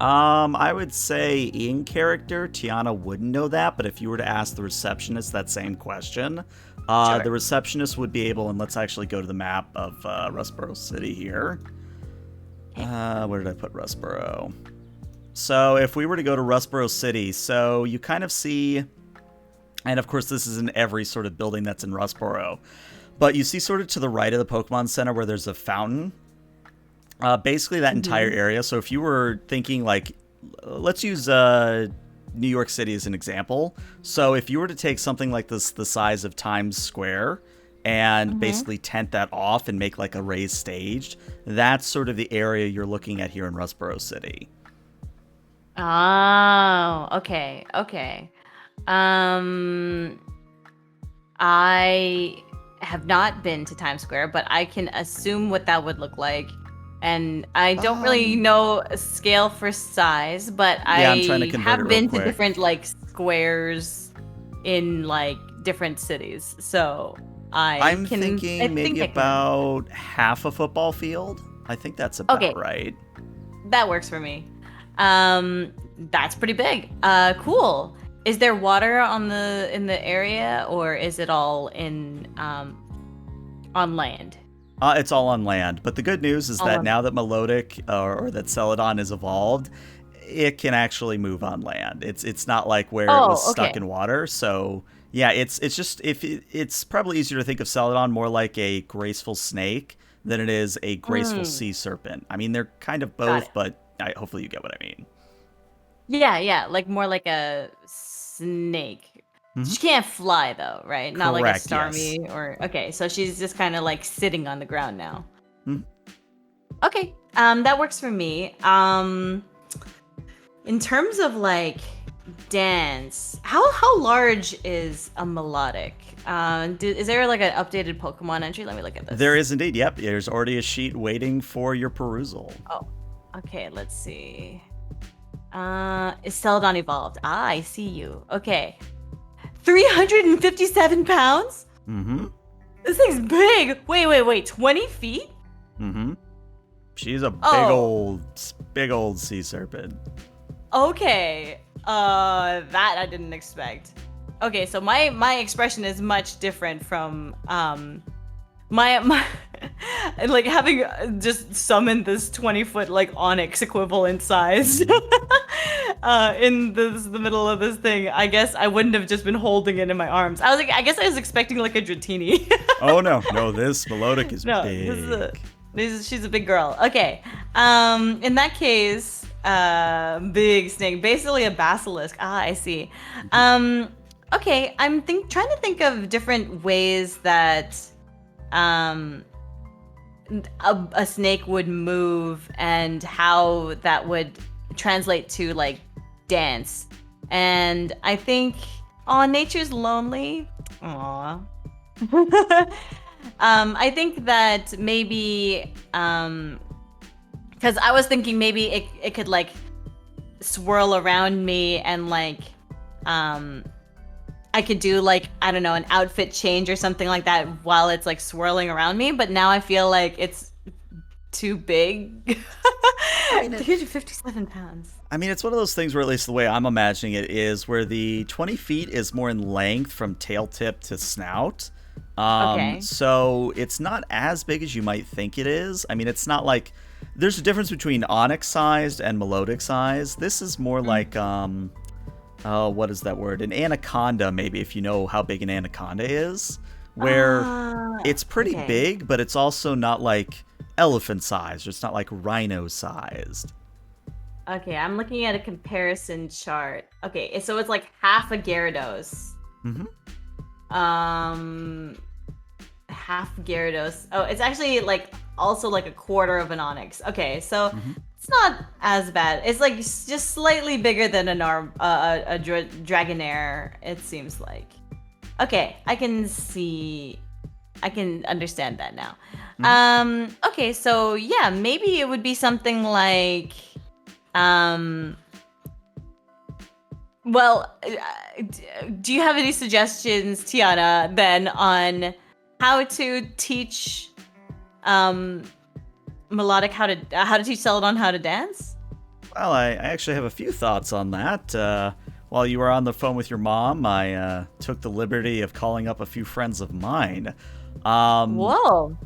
I would say in character, Tiana wouldn't know that, but if you were to ask the receptionist that same question, Sure. the receptionist would be able, and let's actually go to the map of Rustboro City here. Okay. Where did I put Rustboro? So if we were to go to Rustboro City, so you kind of see, and of course this is in every sort of building that's in Rustboro, but you see sort of to the right of the Pokemon Center where there's a fountain. Basically that entire Mm-hmm. area. So if you were thinking like, let's use New York City as an example. So if you were to take something like this, the size of Times Square, and Mm-hmm. basically tent that off and make like a raised stage, that's sort of the area you're looking at here in Rustboro City. Oh, okay, okay. Um, I have not been to Times Square, but I can assume what that would look like. And I don't really Um, know a scale for size, but yeah, I'm trying to I convert it have real been to quick. different like squares in like different cities. So I'm I thinking maybe think I can understand. about half a football field. I think that's about Okay, right. that works for me. That's pretty big. Cool. Is there water on the in the area, or is it all in on land? It's all on land, but the good news is All that on. now that Melodic or that Celadon is evolved, it can actually move on land. It's not like where it was Oh, stuck okay. in water. So yeah, it's just it's probably easier to think of Celadon more like a graceful snake than it is a graceful Mm, sea serpent. I mean, they're kind of got it. both, but hopefully you get what I mean. Yeah, yeah, like more like a snake. Hmm. She can't fly though, right? Not like a Correct. Yes. Starmie or okay, so she's just kind of like sitting on the ground now. Mhm. Okay, that works for me. In terms of like dance, how large is a melodic? Is there like an updated Pokemon entry? Let me look at There this. is indeed. Yep. There's already a sheet waiting for your perusal. Oh, okay. Let's see. Is Celadon evolved? Ah, I see you. Okay. 357 pounds? Mm-hmm. This thing's big. Wait. 20 feet? Mm-hmm. She's a Oh, big old sea serpent. okay. That I didn't expect. Okay, so my expression is much different from my like having just summoned this 20-foot like onyx equivalent size in the middle of this thing. I guess I wouldn't have just been holding it in my arms. I guess I was expecting like a Dratini. Oh no, no, this Melodic is No, this is a big. she's a big girl. Okay. In that case, big snake, basically a basilisk. Ah, I see. Um, okay, trying to think of different ways that um a snake would move and how that would translate to like dance. And I think, oh, nature's lonely. Aw. I think that maybe because I was thinking maybe it could like swirl around me and like um I could do like I don't know an outfit change or something like that while it's like swirling around me, but now I feel like it's too big. I mean, 357 pounds. it's one of those things where, at least the way I'm imagining it, is where the 20 feet is more in length from tail tip to snout. Okay. So it's not as big as you might think it is. I mean, it's not like there's a difference between onyx sized and melodic size. This is more Mm. like oh, what is that word? An anaconda, maybe, if you know how big an anaconda is, where it's pretty Okay. big, but it's also not like elephant sized, or it's not like rhino sized. Okay, I'm looking at a comparison chart. Okay, so it's like half a Gyarados. Hmm. Um, half Gyarados. Oh, it's actually like also like a quarter of an Onyx. Okay, so Hmm. It's not as bad. It's like just slightly bigger than an arm, Dragonair. It seems like. Okay, I can see. I can understand that now. Mhm. Okay, so yeah, maybe it would be something like, um, well, do you have any suggestions, Tiana, then on how to teach, um, melodic how to teach Celadon how to dance? Well, I actually have a few thoughts on that. While you were on the phone with your mom, I took the liberty of calling up a few friends of mine. Um, Whoa.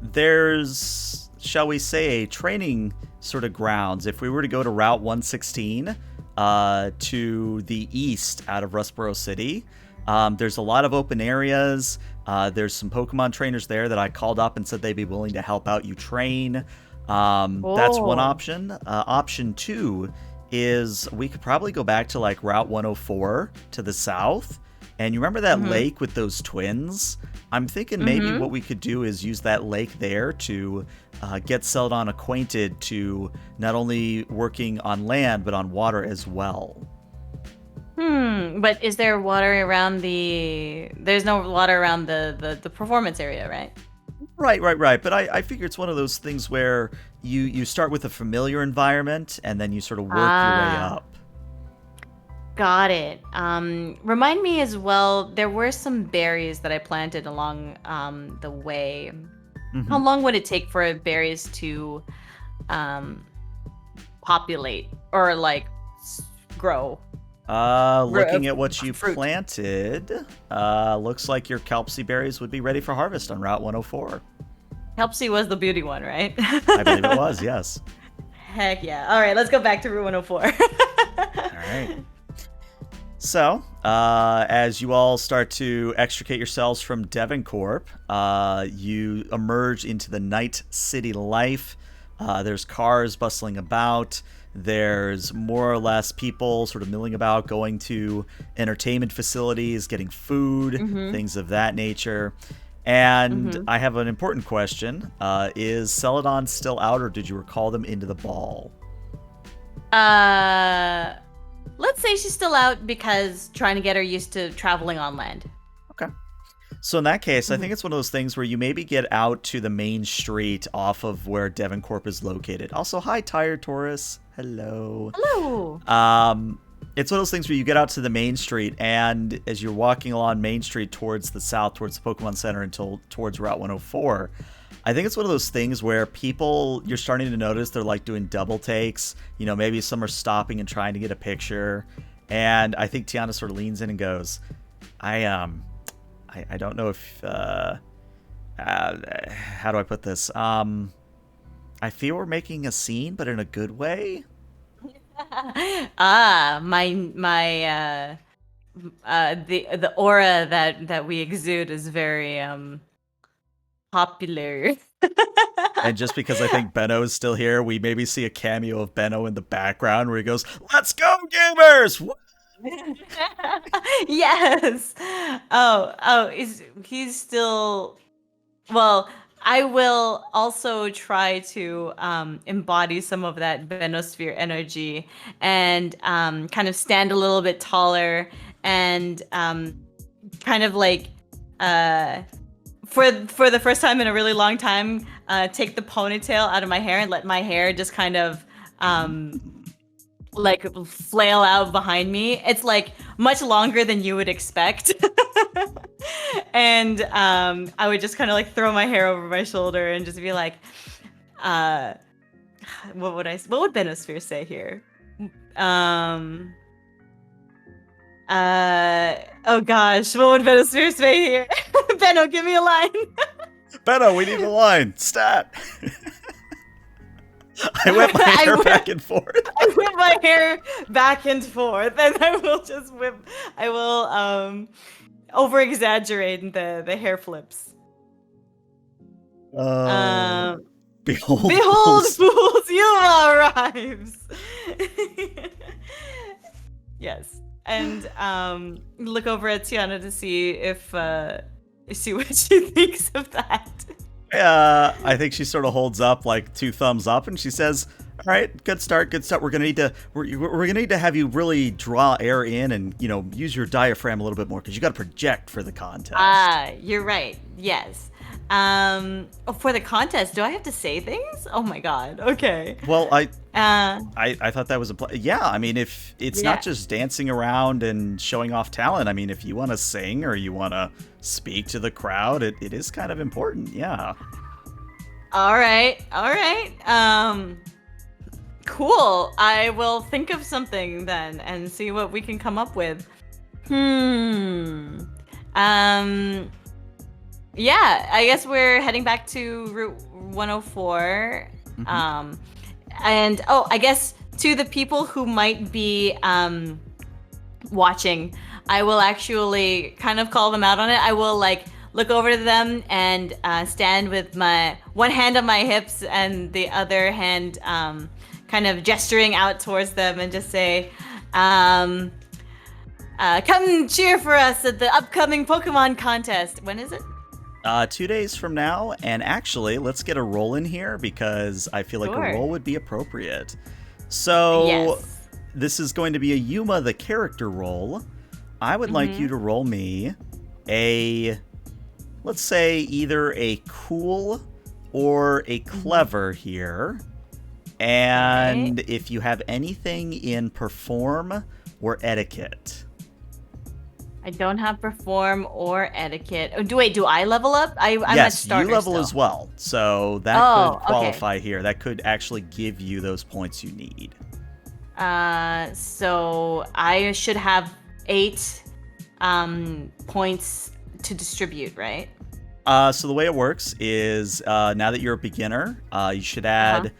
there's, shall we say, a training sort of grounds. If we were to go to Route 116 to the east out of Rustboro City, there's a lot of open areas. There's some Pokemon trainers there that I called up and said they'd be willing to help out you train. That's one Oh. option. Option two is we could probably go back to like Route 104 to the south. And you remember that Mm-hmm. lake with those twins? I'm thinking maybe Mm-hmm. what we could do is use that lake there to get Celadon acquainted to not only working on land, but on water as well. But is there water around the? There's no water around the performance area, right? Right. But I figure it's one of those things where you start with a familiar environment and then you sort of work your way Ah, up. got it. Remind me as well. There were some berries that I planted along the way. How Hmm. long would it take for berries to um populate or like grow? Looking at what you Fruit. planted, looks like your Kelpsy berries would be ready for harvest on Route 104. Helpsy was the beauty one, right? I believe it was, yes. Heck yeah. All right, let's go back to Route 104. All right. So, as you all start to extricate yourselves from Devoncorp, you emerge into the night city life. There's cars bustling about. There's more or less people sort of milling about, going to entertainment facilities, getting food, Mhm. things of that nature. And Mhm. I have an important question. Is Celadon still out, or did you recall them into the ball? Uh, let's say she's still out because trying to get her used to traveling on land. Okay. So in that case, I Mhm. think it's one of those things where you maybe get out to the main street off of where Devoncorp is located. Also, hi, Tired Taurus. Hello. Hello. Um, it's one of those things where you get out to the main street, and as you're walking along Main Street towards the south, towards the Pokemon Center, until towards Route 104, I think it's one of those things where people, you're starting to notice they're like doing double takes. You know, maybe some are stopping and trying to get a picture. And I think Tiana sort of leans in and goes, I don't know if how do I put this? I feel we're making a scene, but in a good way. My the aura that we exude is very popular. And just because I think Benno is still here, we maybe see a cameo of Benno in the background where he goes, "Let's go, gamers!" Yes. Oh, is he's still well, I will also try to embody some of that Venosphere energy and kind of stand a little bit taller and kind of like uh, for the first time in a really long time, take the ponytail out of my hair and let my hair just kind of like flail out behind me. It's like much longer than you would expect. And I would just kind of like throw my hair over my shoulder and just be like, uh, what would Benosphere say here? Um, oh gosh, what would Benosphere say here? Benno, give me a line. Benno, we need a line. Stat. I whip my I hair whip, back and forth. I whip my hair back and forth, and I will just whip. I will over exaggerate the hair flips. Oh, Um, behold, Behold, fools. fools, Yuma arrives. Yes, and look over at Tiana to see what she thinks of that. I think she sort of holds up like two thumbs up, and she says, All right, good start. Good start. We're gonna need to have you really draw air in and use your diaphragm a little bit more because you got to project for the contest. You're right. Yes. For the contest, do I have to say things? Oh my god. Okay. Well, I Uh, I thought that was yeah. I mean, if it's not yeah. just dancing around and showing off talent. I mean, if you want to sing or you want to speak to the crowd, it is kind of important. Yeah. All right. All right. Cool. I will think of something then and see what we can come up with. Hmm. Um. Yeah, I guess we're heading back to Route 104. Hmm. And I guess to the people who might be watching, I will actually kind of call them out on it. I will look over to them and stand with my one hand on my hips and the other hand kind of gesturing out towards them and just say, come cheer for us at the upcoming Pokemon contest. When is it? 2 days from now, and actually, let's get a roll in here because I feel like Sure. a roll would be appropriate. So, Yes. this is going to be a Yuma the character roll. I would like you to roll me let's say either a cool or a clever here. And if you have anything in perform or etiquette. I don't have perform or etiquette. Oh, do I level up? I'm at Yes, starter you level still. as well. So that could qualify here. That could actually give you those points you need. So I should have 8 points to distribute, right? So the way it works is now that you're a beginner, you should add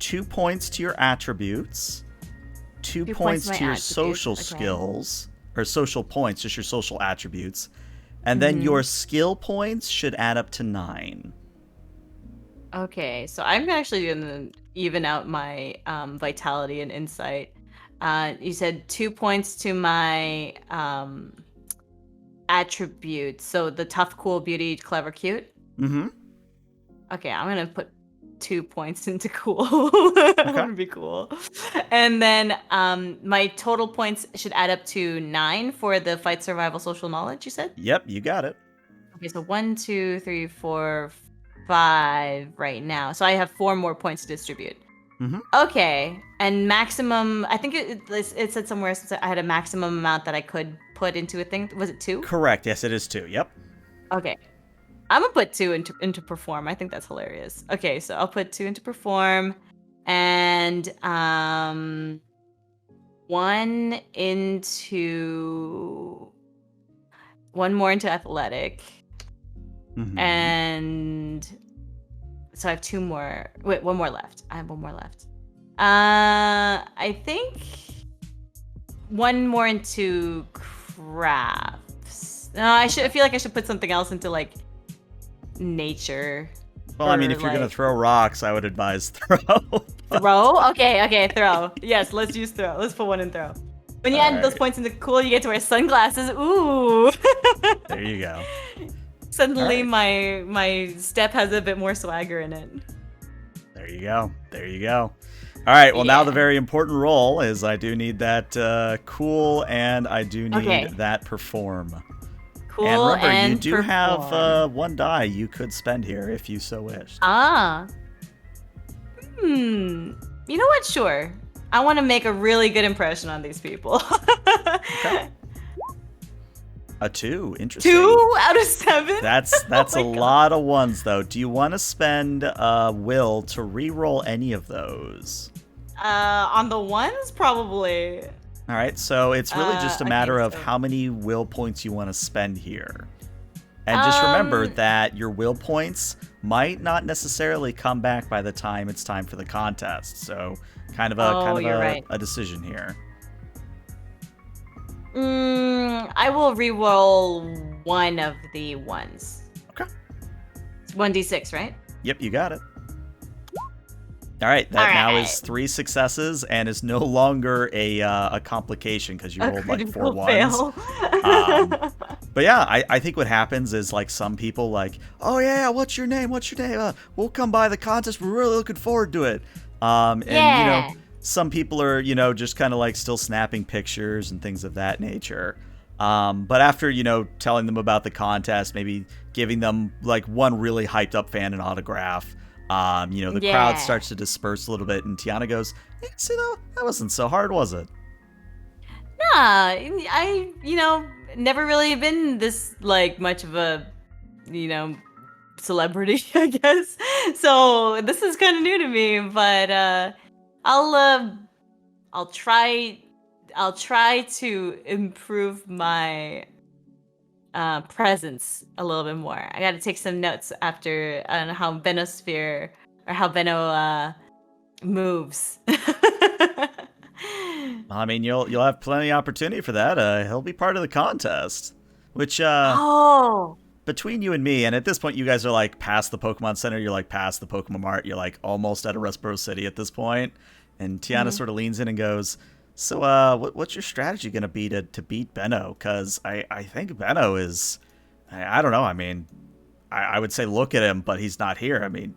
2 points to your attributes, 2 points to your social skills, or social points, just your social attributes, and then your skill points should add up to 9. Okay, so I'm actually gonna even out my vitality and insight. You said 2 points to my attributes, so the tough, cool, beauty, clever, cute. Mm-hmm. Okay, I'm gonna put 2 points into cool. I'm gonna be cool. And then my total points should add up to 9 for the fight, survival, social knowledge. You said? Yep, you got it. Okay, so 1, 2, 3, 4, 5 right now. So I have 4 more points to distribute. Mm-hmm. Okay, and maximum. I think it said somewhere since I had a maximum amount that I could put into a thing. Was it 2? Correct. Yes, it is 2. Yep. Okay. I'm gonna put 2 into perform. I think that's hilarious. Okay, so I'll put 2 into perform, and 1 more into athletic, and so I have 2 more. Wait, 1 more left. I have 1 more left. I think 1 more into crafts. No, I feel like I should put something else into nature. Well, I mean, if you're gonna throw rocks, I would advise throw. Throw? Okay, throw. Yes, let's use throw. Let's put 1 in throw. When you add those points into cool, you get to wear sunglasses. Ooh. There you go. Suddenly, my step has a bit more swagger in it. There you go. There you go. All right. Well, now the very important roll is I do need that cool, and I do need that perform. Cool. And remember, you do perform. have 1 die you could spend here if you so wished. You know what? Sure. I want to make a really good impression on these people. Okay. A 2. Interesting. 2 out of 7? That's a lot of ones, though. Do you want to spend will to re-roll any of those? On the ones, probably. All right, so it's really just a matter of so. how many will points you want to spend here. And just remember that your will points might not necessarily come back by the time it's time for the contest. So kind of a decision here. I will re-roll 1 of the ones. Okay. It's 1d6, right? Yep, you got it. All right, that now is 3 successes and is no longer a complication because you rolled like 4 ones. But yeah, I think what happens is some people oh yeah, what's your name? We'll come by the contest. We're really looking forward to it. And, Yeah. some people are, just kind of like still snapping pictures and things of that nature. But after, telling them about the contest, maybe giving them like one really hyped up fan an autograph, the crowd Yeah. starts to disperse a little bit, and Tiana goes, see, that wasn't so hard, was it? Nah, never really been this like much of a, you know, celebrity, I guess. So this is kind of new to me, but I'll uh, I'll try I'll try to improve my presence a little bit more. I got to take some notes after on how Venosphere or how Veno moves. I mean, you'll have plenty of opportunity for that. He'll be part of the contest, which Oh. between you and me, and at this point, you guys are like past the Pokemon Center. You're like past the Pokemon Mart. You're like almost out of Rustboro City at this point. And Tiana Mhm. sort of leans in and goes, "So, what's your strategy gonna be to beat Benno? Because I think Benno is, I don't know. I mean, I would say look at him, but he's not here. I mean,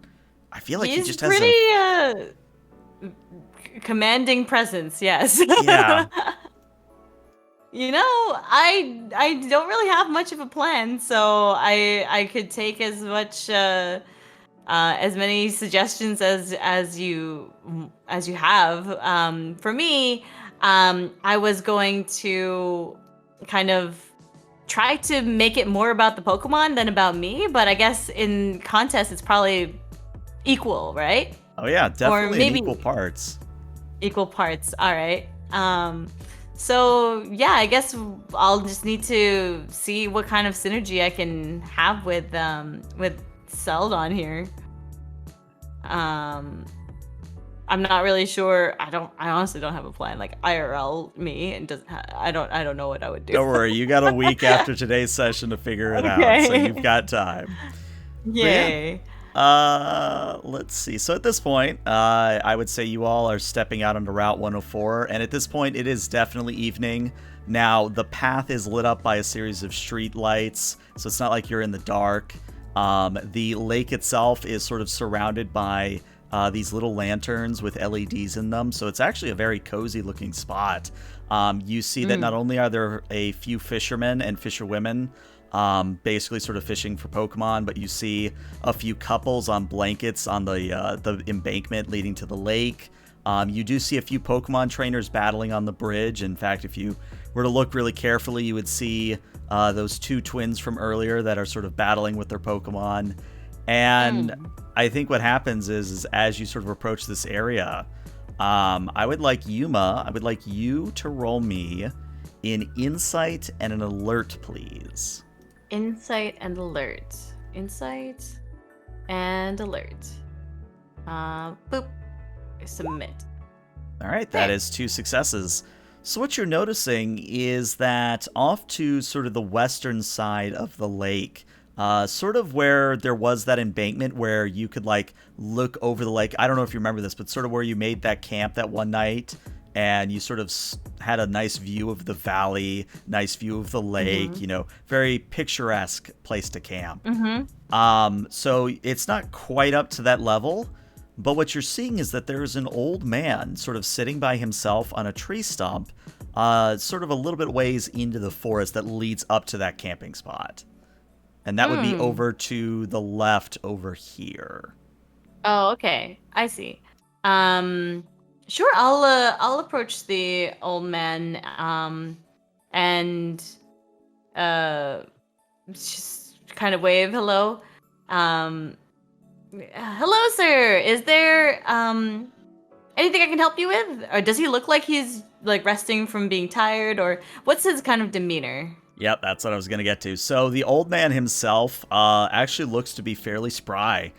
I feel like he He's just has a pretty commanding presence, yes. yeah. I don't really have much of a plan, so I could take as many suggestions as you have. For me, I was going to kind of try to make it more about the Pokemon than about me, but I guess in contest it's probably equal, right? Oh yeah, Or definitely in maybe equal parts. equal parts. All right. So yeah, I guess I'll just need to see what kind of synergy I can have with Celdon here. Um, I'm not really sure. I honestly don't have a plan. Like IRL me and I don't know what I would do. Don't worry, you got a week after today's session to figure it out, so you've Okay. got time. But yeah, Yay. let's see. So at this point, I would say you all are stepping out onto Route 104, and at this point, it is definitely evening. Now, the path is lit up by a series of street lights, so it's not like you're in the dark. The lake itself is sort of surrounded by these little lanterns with LEDs in them, so it's actually a very cozy looking spot. You see that not Mm. only are there a few fishermen and fisherwomen basically sort of fishing for Pokemon, but you see a few couples on blankets on the embankment leading to the lake. You do see a few Pokemon trainers battling on the bridge. In fact, if you were to look really carefully, you would see those two twins from earlier that are sort of battling with their Pokemon. And Mm. I think what happens is as you sort of approach this area, I would like you to roll me an insight and an alert, please. Insight and alert. Insight and alert. Boop. Submit. All right, that There. is two successes. So what you're noticing is that off to sort of the western side of the lake, sort of where there was that embankment where you could like look over the lake. I don't know if you remember this, but sort of where you made that camp that one night and you sort of had a nice view of the valley, nice view of the lake, Mm-hmm. very picturesque place to camp. Mm-hmm. So it's not quite up to that level, but what you're seeing is that there's an old man sort of sitting by himself on a tree stump, sort of a little bit ways into the forest that leads up to that camping spot. And that would be Hmm. over to the left over here. Oh, okay. I see. Um, sure. I'll approach the old man. And uh, just kind of wave hello. Um, hello, sir. Is there anything I can help you with, or does he look like he's like resting from being tired, or what's his kind of demeanor? Yep, that's what I was going to get to. So the old man himself actually looks to be fairly spry.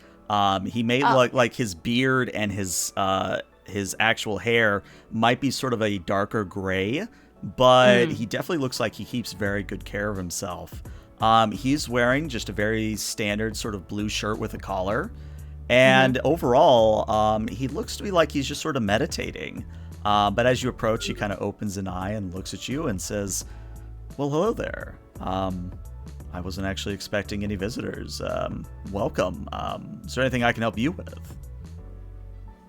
He may Oh. look like his beard and his actual hair might be sort of a darker gray, but Mm. he definitely looks like he keeps very good care of himself. He's wearing just a very standard sort of blue shirt with a collar. And Mm-hmm. overall, he looks to be like he's just sort of meditating. But as you approach, he kind of opens an eye and looks at you and says, "Well, hello there. I wasn't actually expecting any visitors. Welcome. Is there anything I can help you with?"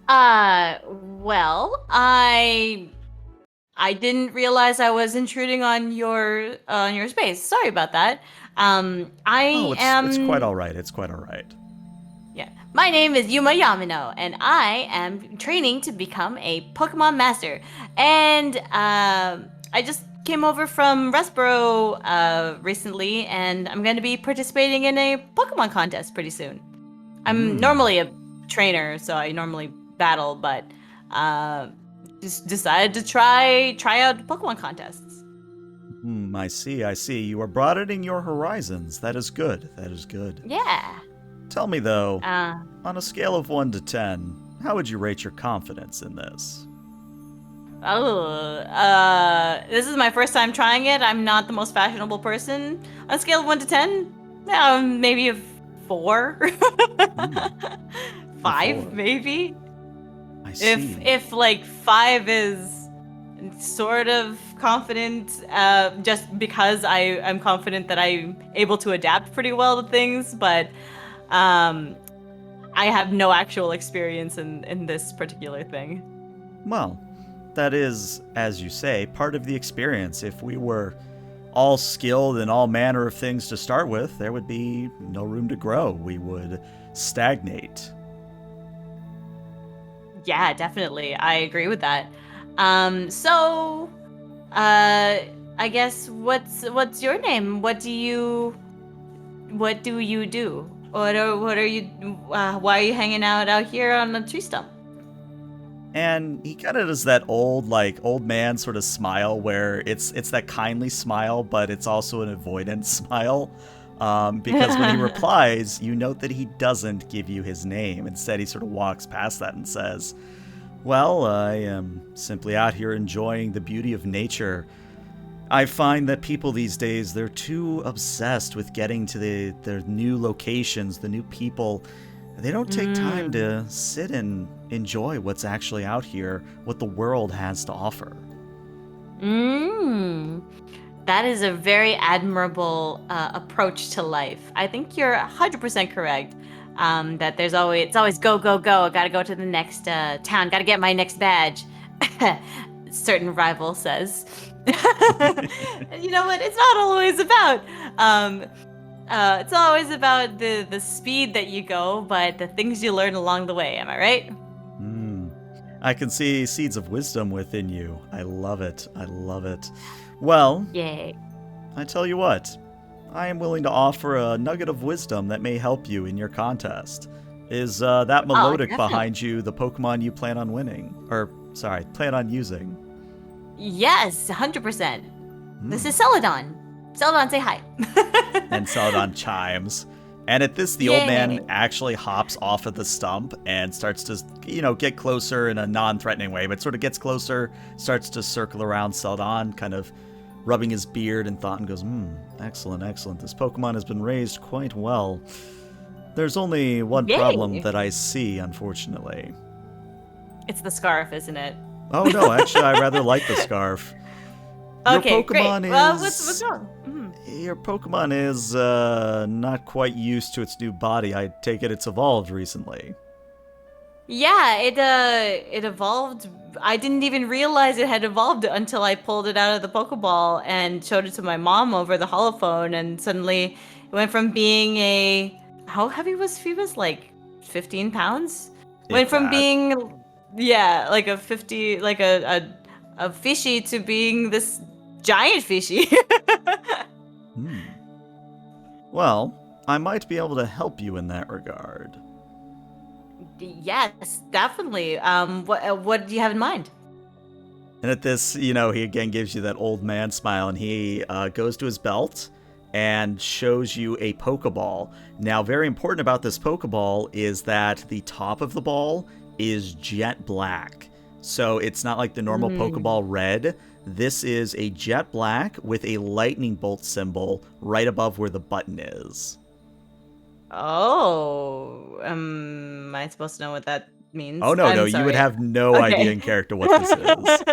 Well, I didn't realize I was intruding on your space. Sorry about that. Oh, I it's quite am all right. It's quite all right. Yeah. My name is Yuma Yamano, and I am training to become a Pokemon Master. And I just came over from Westboro recently, and I'm going to be participating in a Pokemon contest pretty soon. I'm Hmm. normally a trainer, so I normally battle, but uh, just decided to try out Pokemon contests. Hmm. I see. I see. You are broadening your horizons. That is good. That is good. Yeah. Tell me though, Uh, on a scale of 1 to 10, how would you rate your confidence in this? this is my first time trying it. I'm not the most fashionable person. On a scale of 1 to 10, maybe a 4, Hmm. A 5 4. maybe. I If see. if like 5 is sort of confident, just because I'm confident that I'm able to adapt pretty well to things, but um, I have no actual experience in this particular thing. Well, that is, as you say, part of the experience. If we were all skilled in all manner of things to start with, there would be no room to grow. We would stagnate. Yeah, definitely. I agree with that. So, uh, I guess what's your name? What do you do? What are you? Why are you hanging out here on the tree stump? And he kind of does that old, like, old man sort of smile where it's that kindly smile, but it's also an avoidant smile. Because when he replies, you note that he doesn't give you his name. Instead, he sort of walks past that and says, well, I am simply out here enjoying the beauty of nature. I find that people these days, they're too obsessed with getting to their new locations, the new people. They don't take time Mm. to sit and enjoy what's actually out here, what the world has to offer. Mm. That is a very admirable approach to life. I think you're 100% correct. That it's always go go go. I gotta go to the next town. Gotta get my next badge. Certain rival says. And you know what? It's not always about. Um, it's always about the speed that you go, but the things you learn along the way. Am I right? Hmm. I can see seeds of wisdom within you. I love it. I love it. Well, Yay. I tell you what, I am willing to offer a nugget of wisdom that may help you in your contest. Is that Oh, melodic definitely. behind you the Pokemon you plan on winning? Or, sorry, plan on using? Yes, 100%. This Hmm. is Celadon. Celadon, say hi. And Celadon chimes. And at this, the old man Yay. actually hops off of the stump and starts to, get closer in a non threatening way, but sort of gets closer, starts to circle around Celadon, kind of rubbing his beard in thought, and goes, excellent, excellent. This Pokemon has been raised quite well. There's only one problem Yay. that I see, unfortunately. It's the scarf, isn't it? Oh no, actually, I rather like the scarf. Your Okay, great. Pokemon Well, what's is wrong? Mhm. Your Pokemon is not quite used to its new body. I take it it's evolved recently. Yeah, it evolved. I didn't even realize it had evolved until I pulled it out of the Pokeball and showed it to my mom over the holophone, and suddenly it went from being a how heavy was Phoebus? Like 15 pounds? Went If from that. being yeah, like a 50 like a fishy to being this giant fishy. Hmm. Well, I might be able to help you in that regard. Yes, definitely. What do you have in mind? And at this, he again gives you that old man smile and he goes to his belt and shows you a Pokeball. Now, very important about this Pokeball is that the top of the ball is jet black. So it's not like the normal Mm. Pokeball red. This is a jet black with a lightning bolt symbol right above where the button is. Oh, am I supposed to know what that Oh, means? no, no, I'm you would sorry. have no idea Okay. in character what this is.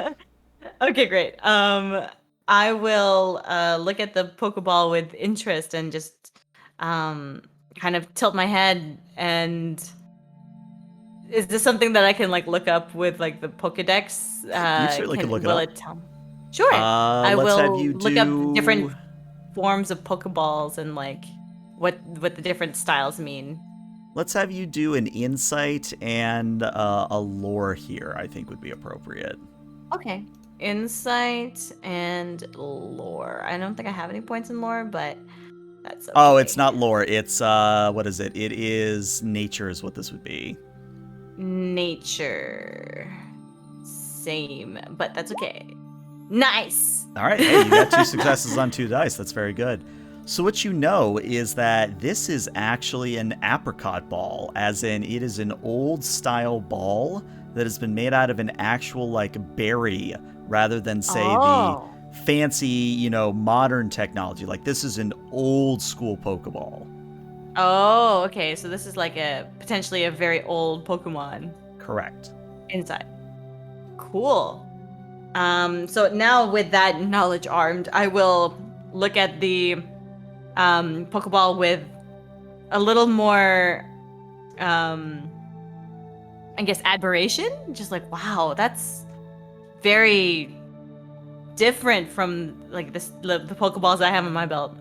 Okay, great. I will look at the Pokeball with interest and just um kind of tilt my head and Is this something that I can like look up with like the Pokédex? You certainly could look it Will up. it tell me? Sure. I Let's have will you look up different do. forms of Pokeballs and like what the different styles mean. Let's have you do an insight and a lore here. I think would be appropriate. Okay. Insight and lore. I don't think I have any points in lore, but that's Oh, it's okay. not lore. It's what is it? It is nature is what this would be. Nature. Same, but that's okay. Nice. All right. Hey, you got 2 successes on 2 dice. That's very good. So what you know is that this is actually an apricot ball, as in it is an old style ball that has been made out of an actual like berry rather than say the Oh. fancy, modern technology. Like this is an old school Pokeball. Oh, okay. So this is like a potentially a very old Pokemon Correct. inside. Cool. So now with that knowledge armed, I will look at the Pokeball with a little more I guess admiration. Just like, wow, that's very different from like the Pokeballs I have in my belt.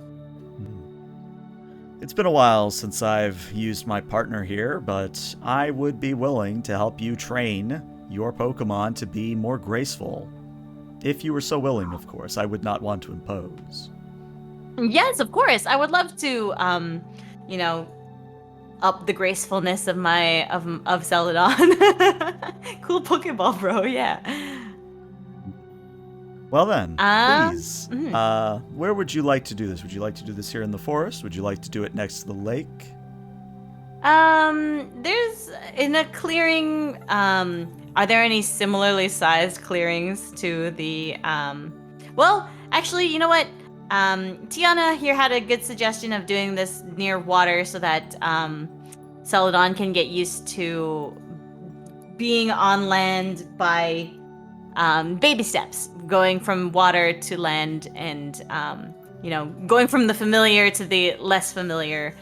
It's been a while since I've used my partner here, but I would be willing to help you train your Pokemon to be more graceful. If you were so willing, of course. I would not want to impose. Yes, of course. I would love to you know, up the gracefulness of my of Celadon. Cool Pokeball, bro. Yeah. Well then, please. Mhm. Where would you like to do this? Would you like to do this here in the forest? Would you like to do it next to the lake? There's in a clearing. Are there any similarly sized clearings to the Well, actually, you know what? Tiana here had a good suggestion of doing this near water so that Celadon can get used to being on land by baby steps, going from water to land, and going from the familiar to the less familiar.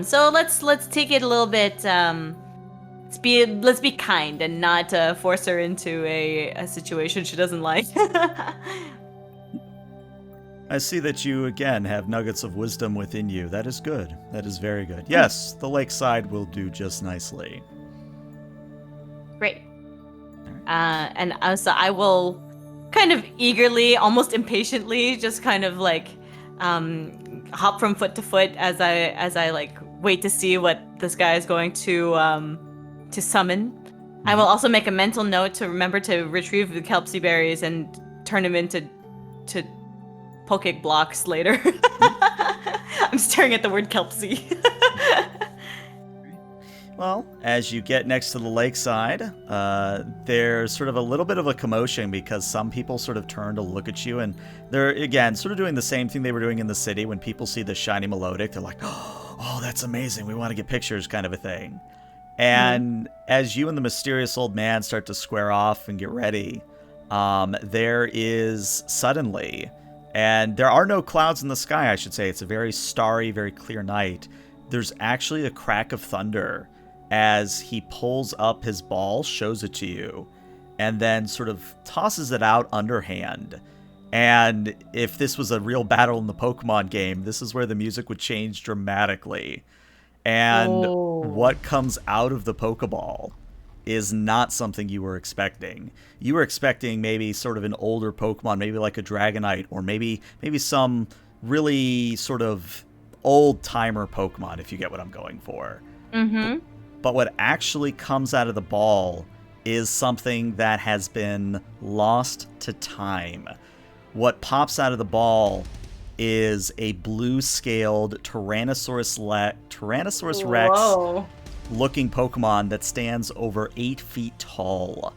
So let's take it a little bit. Let's be kind and not force her into a situation she doesn't like. I see that you again have nuggets of wisdom within you. That is good. That is very good. Yes, the lakeside will do just nicely. Great. And so I will kind of eagerly, almost impatiently, just kind of like hop from foot to foot as I like wait to see what this guy is going to summon. I will also make a mental note to remember to retrieve the Kelpsy berries and turn them into Poke blocks later. I'm staring at the word Kelpsy. Well, as you get next to the lakeside, there's sort of a little bit of a commotion because some people sort of turn to look at you, and they're, again, sort of doing the same thing they were doing in the city. When people see the shiny melodic, they're like, oh, that's amazing. We want to get pictures, kind of a thing. And as you and the mysterious old man start to square off and get ready, there is suddenly, and there are no clouds in the sky, I should say. It's a very starry, very clear night. There's actually a crack of thunder as he pulls up his ball, shows it to you, and then sort of tosses it out underhand. And if this was a real battle in the Pokemon game, this is where the music would change dramatically. And what comes out of the Pokeball is not something you were expecting. You were expecting maybe sort of an older Pokemon, maybe like a Dragonite, or maybe some really sort of old-timer Pokemon, if you get what I'm going for. Mm-hmm. But what actually comes out of the ball is something that has been lost to time. What pops out of the ball is a blue-scaled Tyrannosaurus Rex looking Pokemon that stands over 8 feet tall.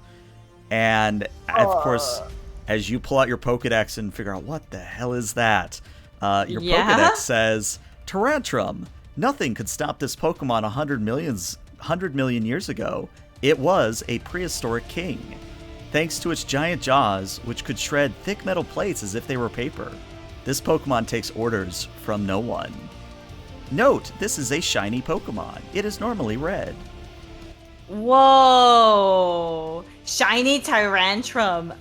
And of course, as you pull out your Pokedex and figure out what the hell is that, your Pokedex says, Tyrantrum. Nothing could stop this Pokemon 100 million years ago. It was a prehistoric king. Thanks to its giant jaws, which could shred thick metal plates as if they were paper. This Pokemon takes orders from no one. Note, this is a shiny Pokemon. It is normally red. Whoa! Shiny Tyrantrum.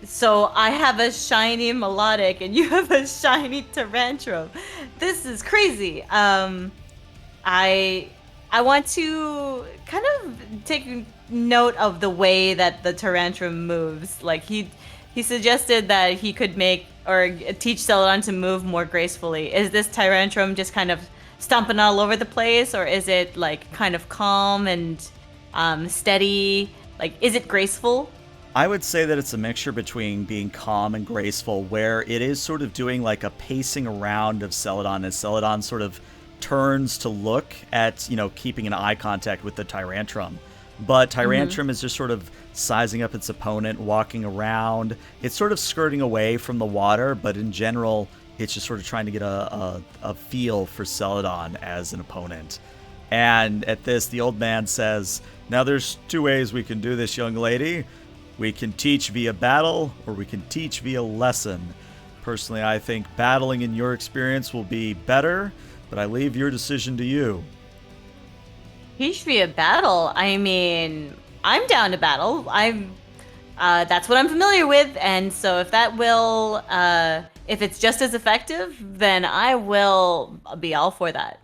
So I have a shiny melodic and you have a shiny Tyrantrum. This is crazy. I I want to kind of take note of the way that the Tyrantrum moves. Like he suggested that he could make or teach Celadon to move more gracefully. Is this Tyrantrum just kind of stomping all over the place, or is it like kind of calm and steady? Like, is it graceful? I would say that it's a mixture between being calm and graceful, where it is sort of doing like a pacing around of Celadon as Celadon sort of turns to look at, keeping an eye contact with the Tyrantrum. But Tyrantrum is just sort of sizing up its opponent, walking around. It's sort of skirting away from the water, but in general, it's just sort of trying to get a feel for Celadon as an opponent. And at this, the old man says, "Now there's two ways we can do this, young lady. We can teach via battle, or we can teach via lesson. Personally, I think battling in your experience will be better, but I leave your decision to you." Teach me a battle. I mean, I'm down to battle. That's what I'm familiar with, and so if that will, if it's just as effective, then I will be all for that.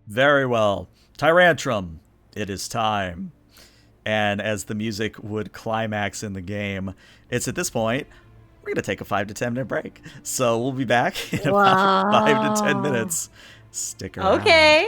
Very well. Tyrantrum, it is time. And as the music would climax in the game, it's at this point, we're going to take a 5 to 10 minute break. So we'll be back in about 5 to 10 minutes. Stick around. Okay.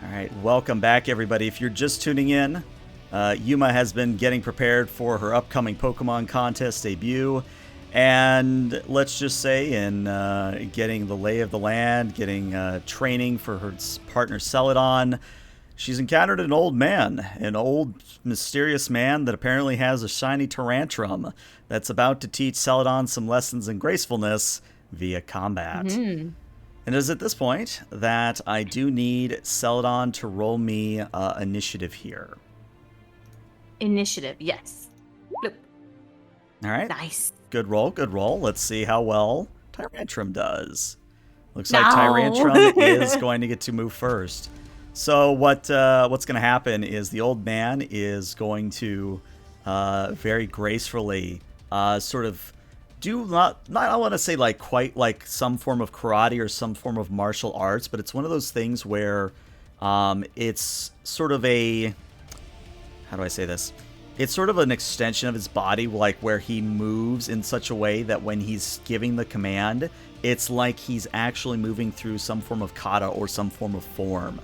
All right, welcome back, everybody. If you're just tuning in, Yuma has been getting prepared for her upcoming Pokemon contest debut. And let's just say, in getting the lay of the land, getting training for her partner Celadon, she's encountered an old man, an old mysterious man that apparently has a shiny Tyrantrum that's about to teach Celadon some lessons in gracefulness via combat. Mm-hmm. And it is at this point that I do need Celadon to roll me initiative here. Initiative, yes. Bloop. All right. Nice. Good roll, good roll. Let's see how well Tyrantrum does. Looks No. like Tyrantrum is going to get to move first. So what's going to happen is the old man is going to very gracefully sort of do not I want to say like quite like some form of karate or some form of martial arts, but it's one of those things where it's sort of a, how do I say this? It's sort of an extension of his body, like where he moves in such a way that when he's giving the command, it's like he's actually moving through some form of kata or some form of form.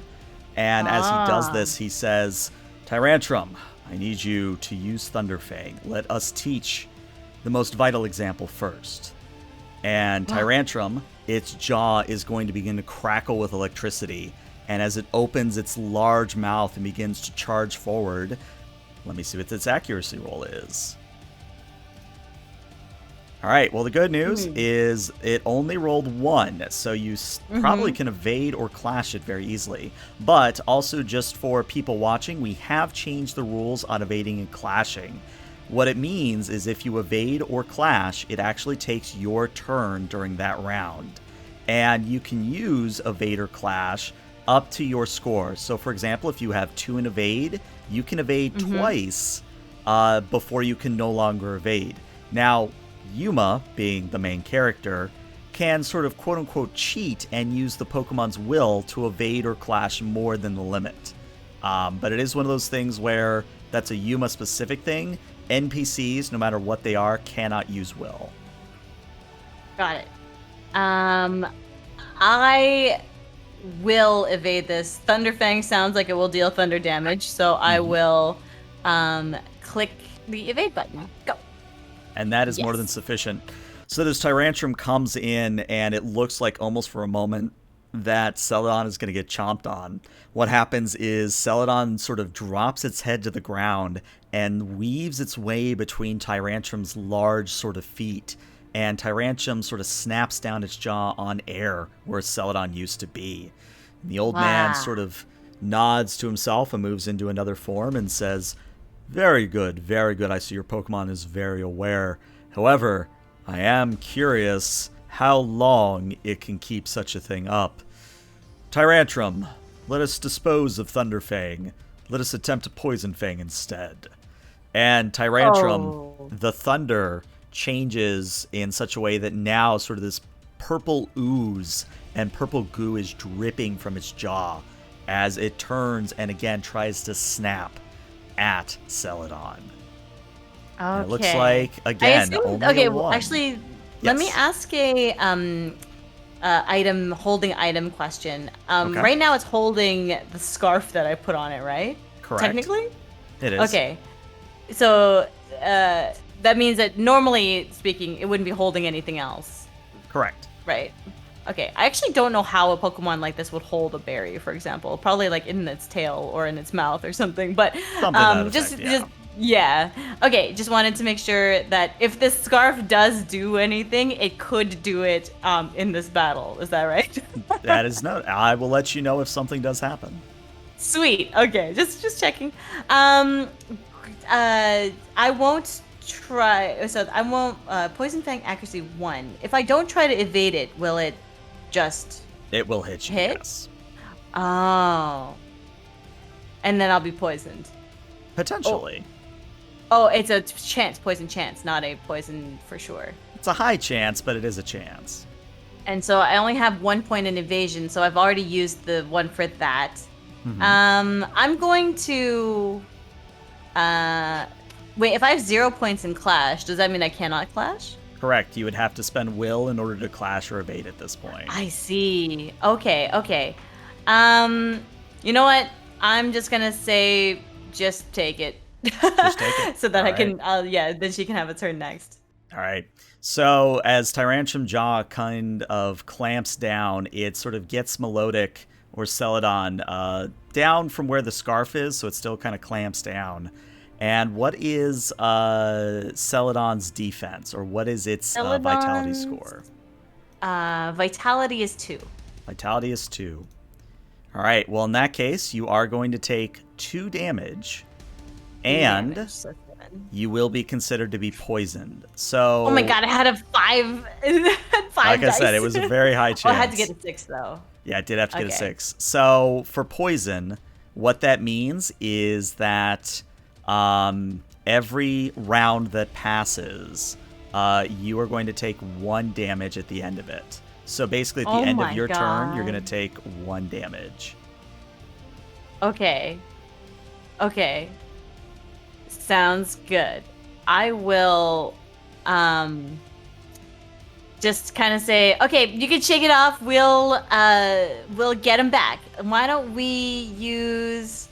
And as he does this, he says, "Tyrantrum, I need you to use Thunderfang. Let us teach the most vital example first." And Tyrantrum its jaw is going to begin to crackle with electricity. And as it opens its large mouth and begins to charge forward, let me see what its accuracy roll is. All right, well, the good news is it only rolled 1, so you probably can evade or clash it very easily. But also, just for people watching, we have changed the rules on evading and clashing. What it means is if you evade or clash, it actually takes your turn during that round. And you can use evade or clash up to your score. So, for example, if you have 2 in evade, you can evade twice before you can no longer evade. Now, Yuma, being the main character, can sort of quote-unquote cheat and use the Pokemon's will to evade or clash more than the limit. But it is one of those things where that's a Yuma-specific thing. NPCs, no matter what they are, cannot use will. Got it. I will evade this. Thunderfang sounds like it will deal thunder damage, so I will click the evade button. Go. And that is more than sufficient. So this Tyrantrum comes in, and it looks like almost for a moment that Celadon is going to get chomped on. What happens is Celadon sort of drops its head to the ground and weaves its way between Tyrantrum's large sort of feet. And Tyrantrum sort of snaps down its jaw on air where Celadon used to be. And the old man sort of nods to himself and moves into another form and says, very good, very good. I see your Pokemon is very aware. However, I am curious how long it can keep such a thing up. Tyrantrum, let us dispose of Thunderfang. Let us attempt to poison Fang instead. And Tyrantrum, the thunder, changes in such a way that now sort of this purple ooze and purple goo is dripping from its jaw as it turns and again tries to snap at Celadon. Okay. It looks like, again, only a 1. Actually, let me ask a holding item question. Okay. Right now it's holding the scarf that I put on it, right? Correct. Technically? It is. Okay. So that means that normally speaking, it wouldn't be holding anything else. Correct. Right. Okay. I actually don't know how a Pokemon like this would hold a berry, for example. Probably like in its tail or in its mouth or something. But just okay, just wanted to make sure that if this scarf does do anything, it could do it in this battle. Is that right? That is no. I will let you know if something does happen. Sweet. Okay, just checking. I won't try. So I won't. Poison Fang accuracy 1. If I don't try to evade it, will it just? It will hit you. Hit? Yes. Oh. And then I'll be poisoned. Potentially. Oh, it's a chance, poison chance, not a poison for sure. It's a high chance, but it is a chance. And so I only have 1 point in evasion, so I've already used the 1 for that. I'm going to wait, if I have 0 points in clash, does that mean I cannot clash? Correct. You would have to spend will in order to clash or evade at this point. I see. Okay. You know what? I'm just gonna say just take it. Just take it. So that All I can then she can have a turn next. All right. So as Tyrantrum jaw kind of clamps down, it sort of gets Melodic or Celadon down from where the scarf is, so it still kind of clamps down. And what is Celadon's defense, or what is its vitality score? Vitality is 2. Vitality is 2. All right. Well, in that case, you are going to take 2 damage, and you will be considered to be poisoned. So. Oh my god! I had a 5. Like dice. I said, it was a very high chance. Oh, I had to get a 6 though. Yeah, it did have to get a 6. So for poison, what that means is that every round that passes, you are going to take 1 damage at the end of it. So basically, at the end of your turn, you're going to take 1 damage. Okay. Sounds good. I will just kind of say, okay, you can shake it off. We'll get him back. Why don't we use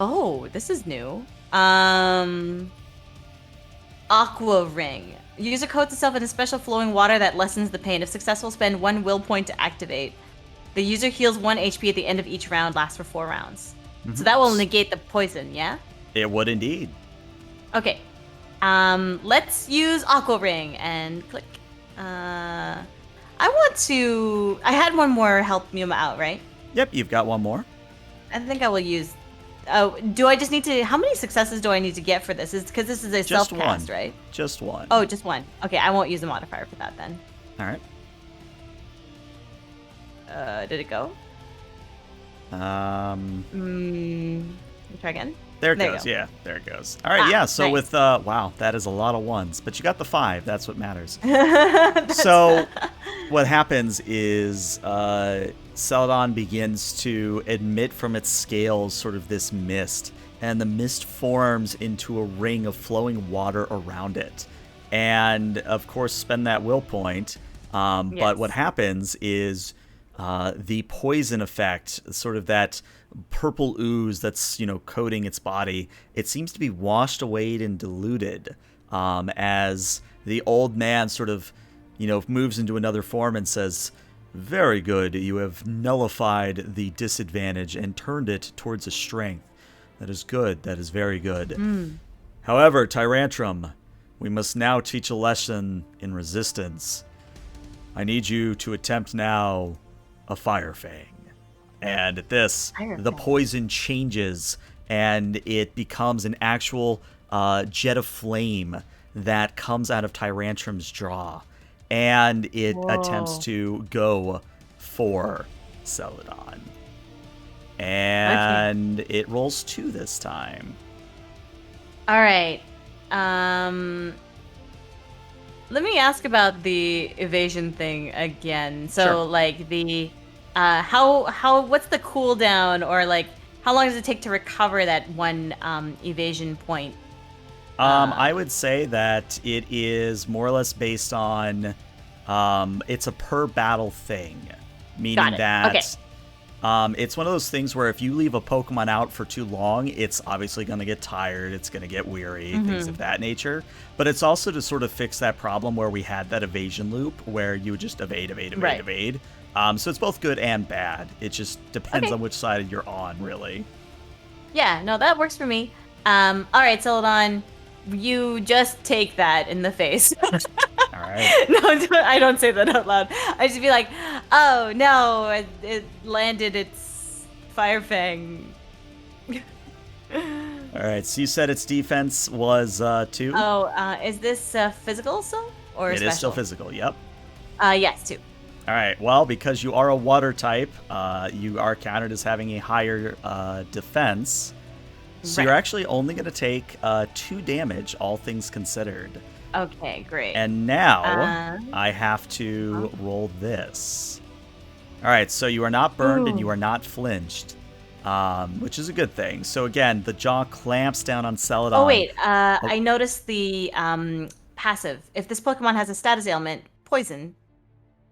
oh, this is new. Aqua Ring. User coats itself in a special flowing water that lessens the pain. If successful, spend 1 will point to activate. The user heals 1 HP at the end of each round, lasts for 4 rounds. So that will negate the poison, yeah? It would indeed. Okay. Let's use Aqua Ring and click. I had one more help Yuma out, right? Yep, you've got one more. I think I will use. Oh, do I just need to? How many successes do I need to get for this? Is because this is a Just self-cast, one. right? Just one. Oh, just one. Okay, I won't use the modifier for that then. All right. Did it go? Let me try again. There it There you goes. go. Yeah, there it goes. All right, yeah. So nice. with wow, that is a lot of ones, but you got the 5. That's what matters. So what happens is Celadon begins to emit from its scales sort of this mist, and the mist forms into a ring of flowing water around it. And of course, spend that will point. But what happens is the poison effect, sort of that purple ooze that's coating its body, it seems to be washed away and diluted as the old man sort of moves into another form and says, "Very good, you have nullified the disadvantage and turned it towards a strength. That is good, that is very good. However, Tyrantrum, we must now teach a lesson in resistance. I need you to attempt now a Fire Fang." And at this, the poison changes, and it becomes an actual jet of flame that comes out of Tyrantrum's jaw. And it attempts to go for Celadon. And it rolls 2 this time. All right. Let me ask about the evasion thing again. So, Sure. like the, what's the cooldown, or like how long does it take to recover that 1 evasion point? I would say that it is more or less based on, it's a per battle thing, meaning that it's one of those things where if you leave a Pokemon out for too long, it's obviously going to get tired, it's going to get weary, things of that nature. But it's also to sort of fix that problem where we had that evasion loop where you would just evade. So it's both good and bad. It just depends on which side you're on, really. Yeah, no, that works for me. All right, Celadon, you just take that in the face. All right. No, I don't say that out loud. I just be like, oh no, it landed its Fire Fang. All right, so you said its defense was 2? Oh, is this physical still, or It special? is still physical, yep. Yes, 2. All right, well, because you are a water type, you are counted as having a higher defense. So you're actually only going to take 2 damage, all things considered. Okay, great. And now I have to roll this. All right, so you are not burned and you are not flinched, which is a good thing. So again, the jaw clamps down on Celadon. Oh wait, I noticed the passive. If this Pokemon has a status ailment, poison,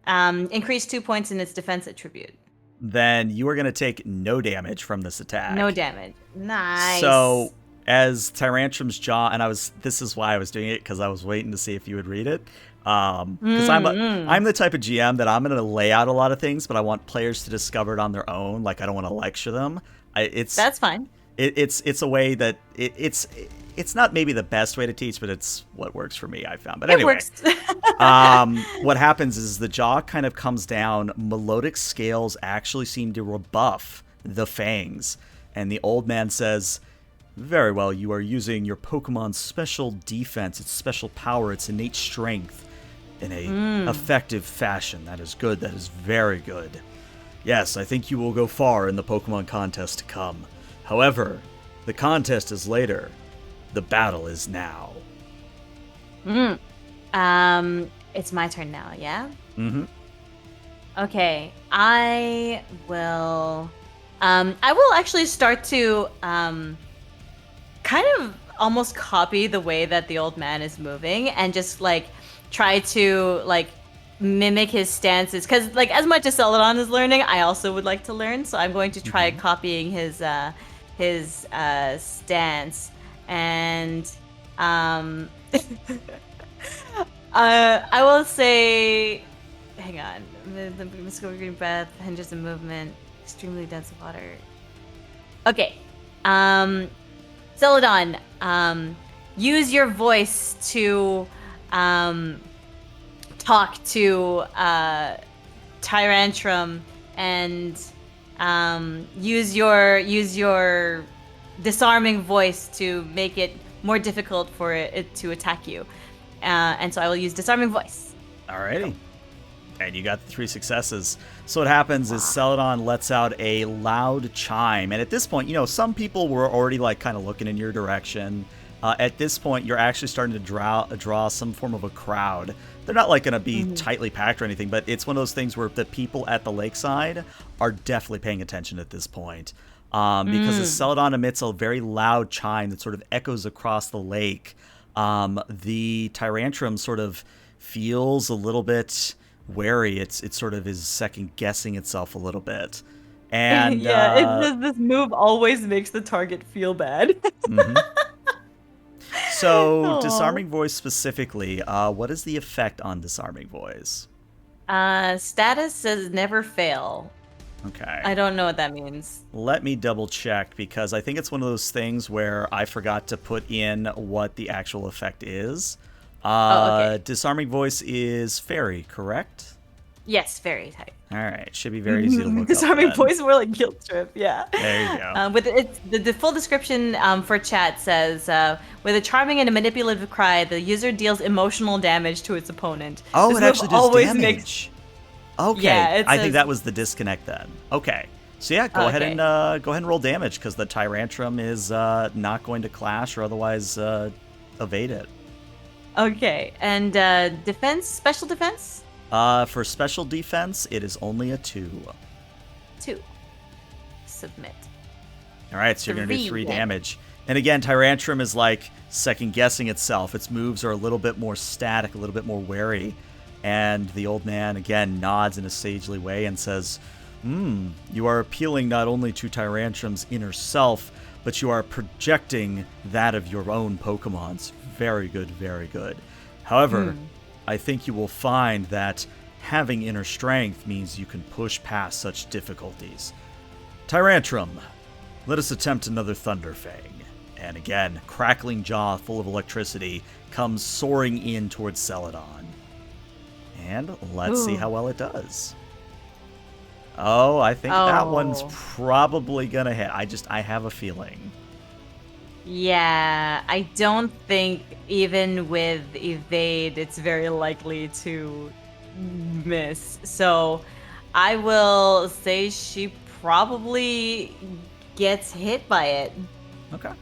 increase 2 points in its defense attribute. Then you are going to take no damage from this attack. No damage. Nice. So as Tyrantrum's jaw, and this is why I was doing it, because I was waiting to see if you would read it. Because I'm the type of GM that I'm going to lay out a lot of things, but I want players to discover it on their own. Like, I don't want to lecture them. That's fine. It's a way that it's not maybe the best way to teach, but it's what works for me, I found. But anyway, what happens is the jaw kind of comes down. Melodic scales actually seem to rebuff the fangs. And the old man says, "Very well, you are using your Pokemon's special defense, its special power, its innate strength in a effective fashion. That is good. That is very good. Yes, I think you will go far in the Pokemon contest to come. However, the contest is later. The battle is now." It's my turn now, yeah? Mm-hmm. Okay, I will actually start to kind of almost copy the way that the old man is moving and just like try to like mimic his stances, because like as much as Celadon is learning, I also would like to learn, so I'm going to try copying his stance. And I will say, hang on. The mystical green breath hinders the movement. Extremely dense water. Okay. Um, Celadon, use your voice to um, talk to Tyrantrum and use your disarming voice to make it more difficult for it to attack you. And so I will use disarming voice. Alrighty. And you got the 3 successes. So what happens is Celadon lets out a loud chime. And at this point, some people were already like kind of looking in your direction. At this point, you're actually starting to draw some form of a crowd. They're not like going to be tightly packed or anything, but it's one of those things where the people at the lakeside are definitely paying attention at this point. Because as Celadon emits a very loud chime that sort of echoes across the lake, the Tyrantrum sort of feels a little bit wary. It sort of is second guessing itself a little bit. And this move always makes the target feel bad. So, Aw. disarming voice specifically, what is the effect on disarming voice? Status says never fail. Okay. I don't know what that means. Let me double check, because I think it's one of those things where I forgot to put in what the actual effect is. Okay. Disarming voice is fairy, correct? Yes, fairy type. All right, should be very easy to look Disarming up then. voice, more like guilt trip. Yeah. There you go. With the full description for chat says, with a charming and a manipulative cry, the user deals emotional damage to its opponent. Oh, This it move actually does always damage. Okay, Yeah, it I think says- that was the disconnect then. Okay, so yeah, go ahead and roll damage, because the Tyrantrum is not going to clash or otherwise evade it. Okay, and defense, special defense, For special defense, it is only a 2. 2. Submit. All right, so you're going to do 3 3 damage. And again, Tyrantrum is like second guessing itself. Its moves are a little bit more static, a little bit more wary. And the old man again nods in a sagely way and says, you are appealing not only to Tyrantrum's inner self, but you are projecting that of your own Pokemons. Very good, very good. However, I think you will find that having inner strength means you can push past such difficulties. Tyrantrum, let us attempt another Thunderfang. And again, crackling jaw full of electricity comes soaring in towards Celadon. And let's see how well it does. Oh, I think that one's probably gonna hit. I have a feeling. Yeah, I don't think even with evade, it's very likely to miss. So I will say she probably gets hit by it. Okay.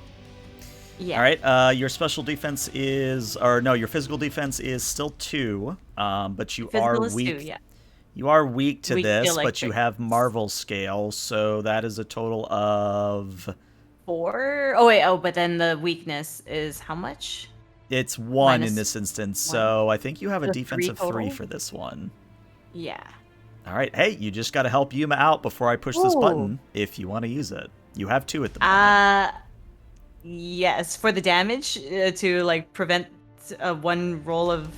Yeah. All right. Your special defense your physical defense is still 2, but you Physical are is weak. 2, yeah. You are weak to Weak to this, but electric. you have Marvel Scale, so that is a total of 4? Oh wait, but then the weakness is how much? it's 1 in Minus this instance. 1. So I think you have a So defense 3 of 3 total? for this one. Yeah. All right. Hey, you just got to help Yuma out before I push this button if you want to use it. You have 2 at the moment. Yes, for the damage to like prevent 1 roll of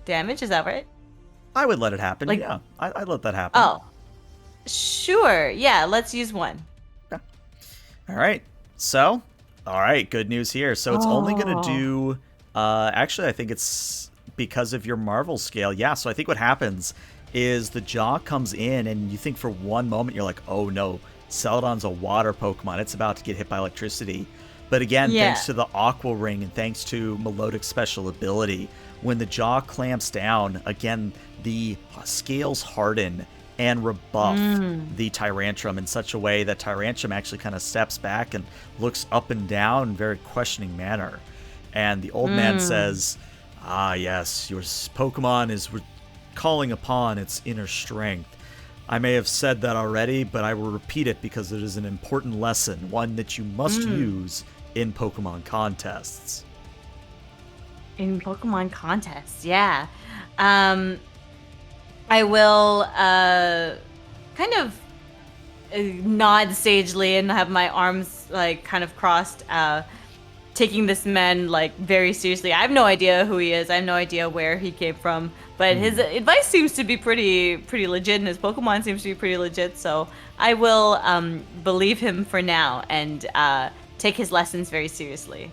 damage. Is that right? I would let it happen. like- Yeah, I'd let that happen. Oh, sure. Yeah, let's use 1. All right. So, all right, good news here. So it's only going to do, actually, I think it's because of your Marvel scale. Yeah, so I think what happens is the jaw comes in, and you think for one moment, you're like, oh no, Celadon's a water Pokemon. It's about to get hit by electricity. But again, thanks to the Aqua Ring and thanks to Melodic's special ability, when the jaw clamps down, again, the scales harden and rebuff the Tyrantrum in such a way that Tyrantrum actually kind of steps back and looks up and down in a very questioning manner. And the old man says, ah, yes, your Pokemon is calling upon its inner strength. I may have said that already, but I will repeat it because it is an important lesson, one that you must use in Pokemon contests. In Pokemon contests, yeah. I will kind of nod sagely and have my arms like kind of crossed, taking this man like very seriously. I have no idea who he is. I have no idea where he came from. But his advice seems to be pretty legit, and his Pokemon seems to be pretty legit. So I will believe him for now and take his lessons very seriously.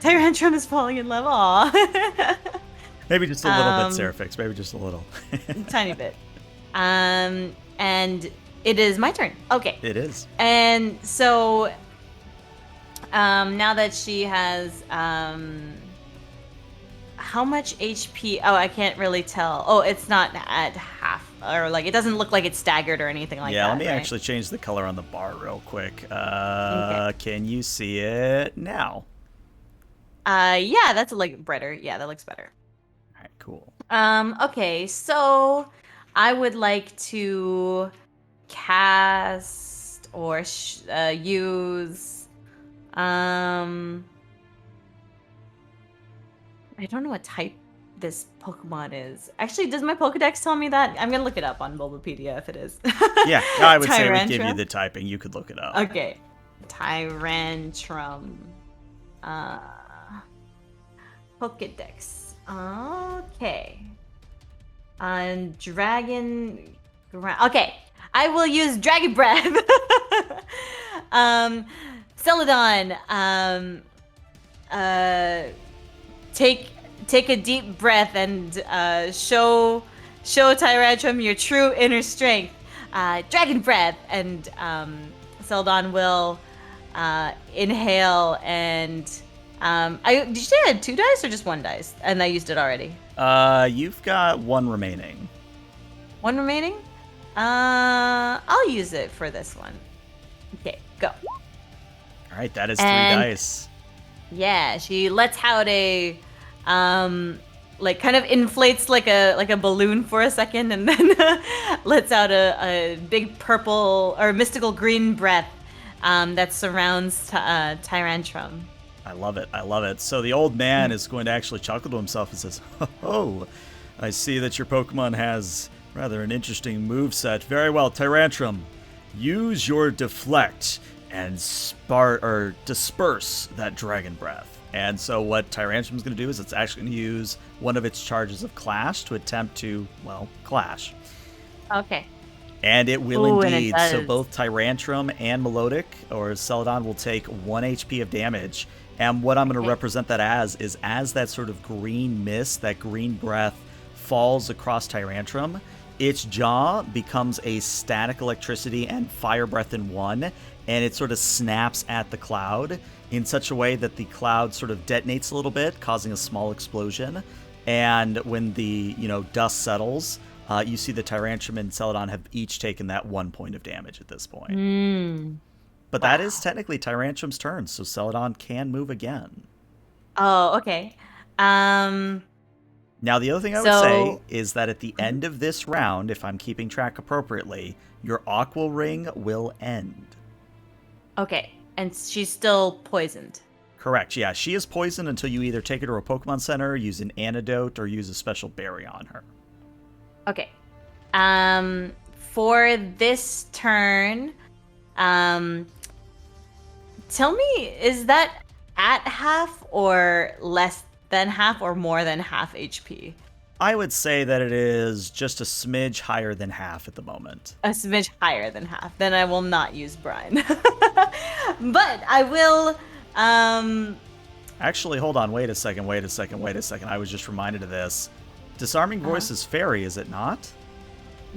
Tyrantrum is falling in love. Aw. Maybe just a little bit, Seraphix. Maybe just a little. Tiny bit. And it is my turn. Okay. It is. And so now that she has how much HP? Oh, I can't really tell. Oh, it's not at half, or like it doesn't look like it's staggered or anything like that. Yeah, let me right? actually change the color on the bar real quick. Okay. Can you see it now? Yeah, that's like brighter. Yeah, that looks better. All right, cool. Okay, so I would like to cast or use I don't know what type this Pokemon is. Actually, does my Pokedex tell me that? I'm gonna look it up on Bulbapedia if it is. Yeah, I would say it would give you Tyrantrum? the typing. You could look it up. Okay. Tyrantrum. Uh, Pokedex. Okay. Dragon. Okay. I will use Dragon Breath. Celadon. Take a deep breath and show Tyrantrum your true inner strength. Dragon breath, and Celadon will inhale and did you say I had 2 dice or just 1 dice? And I used it already. You've got 1 remaining. 1 remaining? I'll use it for this one. Okay, go. All right, that is 3 dice. Yeah, she lets out a like kind of inflates like a balloon for a second, and then lets out a big purple or mystical green breath that surrounds Tyrantrum. I love it. I love it. So the old man is going to actually chuckle to himself and says, "Oh, I see that your Pokemon has rather an interesting moveset. Very well, Tyrantrum. Use your deflect and disperse that dragon breath." And so what Tyrantrum's going to do is it's actually going to use one of its charges of Clash to attempt to, well, clash. Okay. And it will Ooh, indeed. and it So does. both Tyrantrum and Melodic, or Celadon, will take 1 HP of damage. And what I'm going to represent that as that sort of green mist, that green breath falls across Tyrantrum, its jaw becomes a static electricity and fire breath in one, and it sort of snaps at the cloud in such a way that the cloud sort of detonates a little bit, causing a small explosion. And when the dust settles, you see the Tyrantrum and Celadon have each taken that 1 point of damage at this point. But that is technically Tyrantrum's turn, so Celadon can move again. Oh, okay. Now, the other thing I would say is that at the end of this round, if I'm keeping track appropriately, your Aqua Ring will end. Okay, and she's still poisoned. Correct, yeah. She is poisoned until you either take her to a Pokemon Center, use an antidote, or use a special berry on her. Okay. For this turn, tell me, is that at half or less than half or more than half HP? I would say that it is just a smidge higher than half at the moment. A smidge higher than half. Then I will not use Brine. But I will, Actually, hold on. Wait a second. I was just reminded of this. Disarming Voice is fairy, is it not?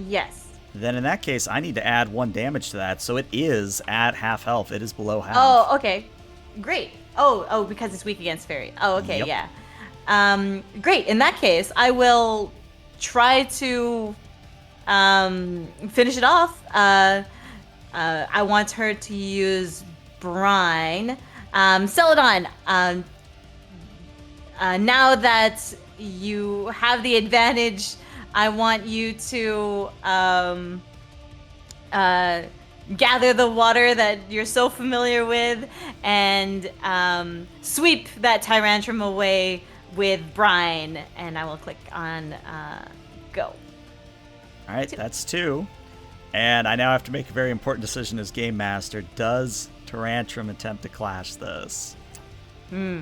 yes. Then in that case, I need to add 1 damage to that, so it is at half health. It is below half. Oh, okay. Great. Oh, because it's weak against fairy. Oh, okay, Yep. yeah. Great. In that case, I will try to finish it off. I want her to use Brine. Celadon, now that you have the advantage, I want you to gather the water that you're so familiar with and sweep that Tyrantrum away with Brine. And I will click on go. All right, that's 2. And I now have to make a very important decision as Game Master. Does Tyrantrum attempt to clash this? Hmm.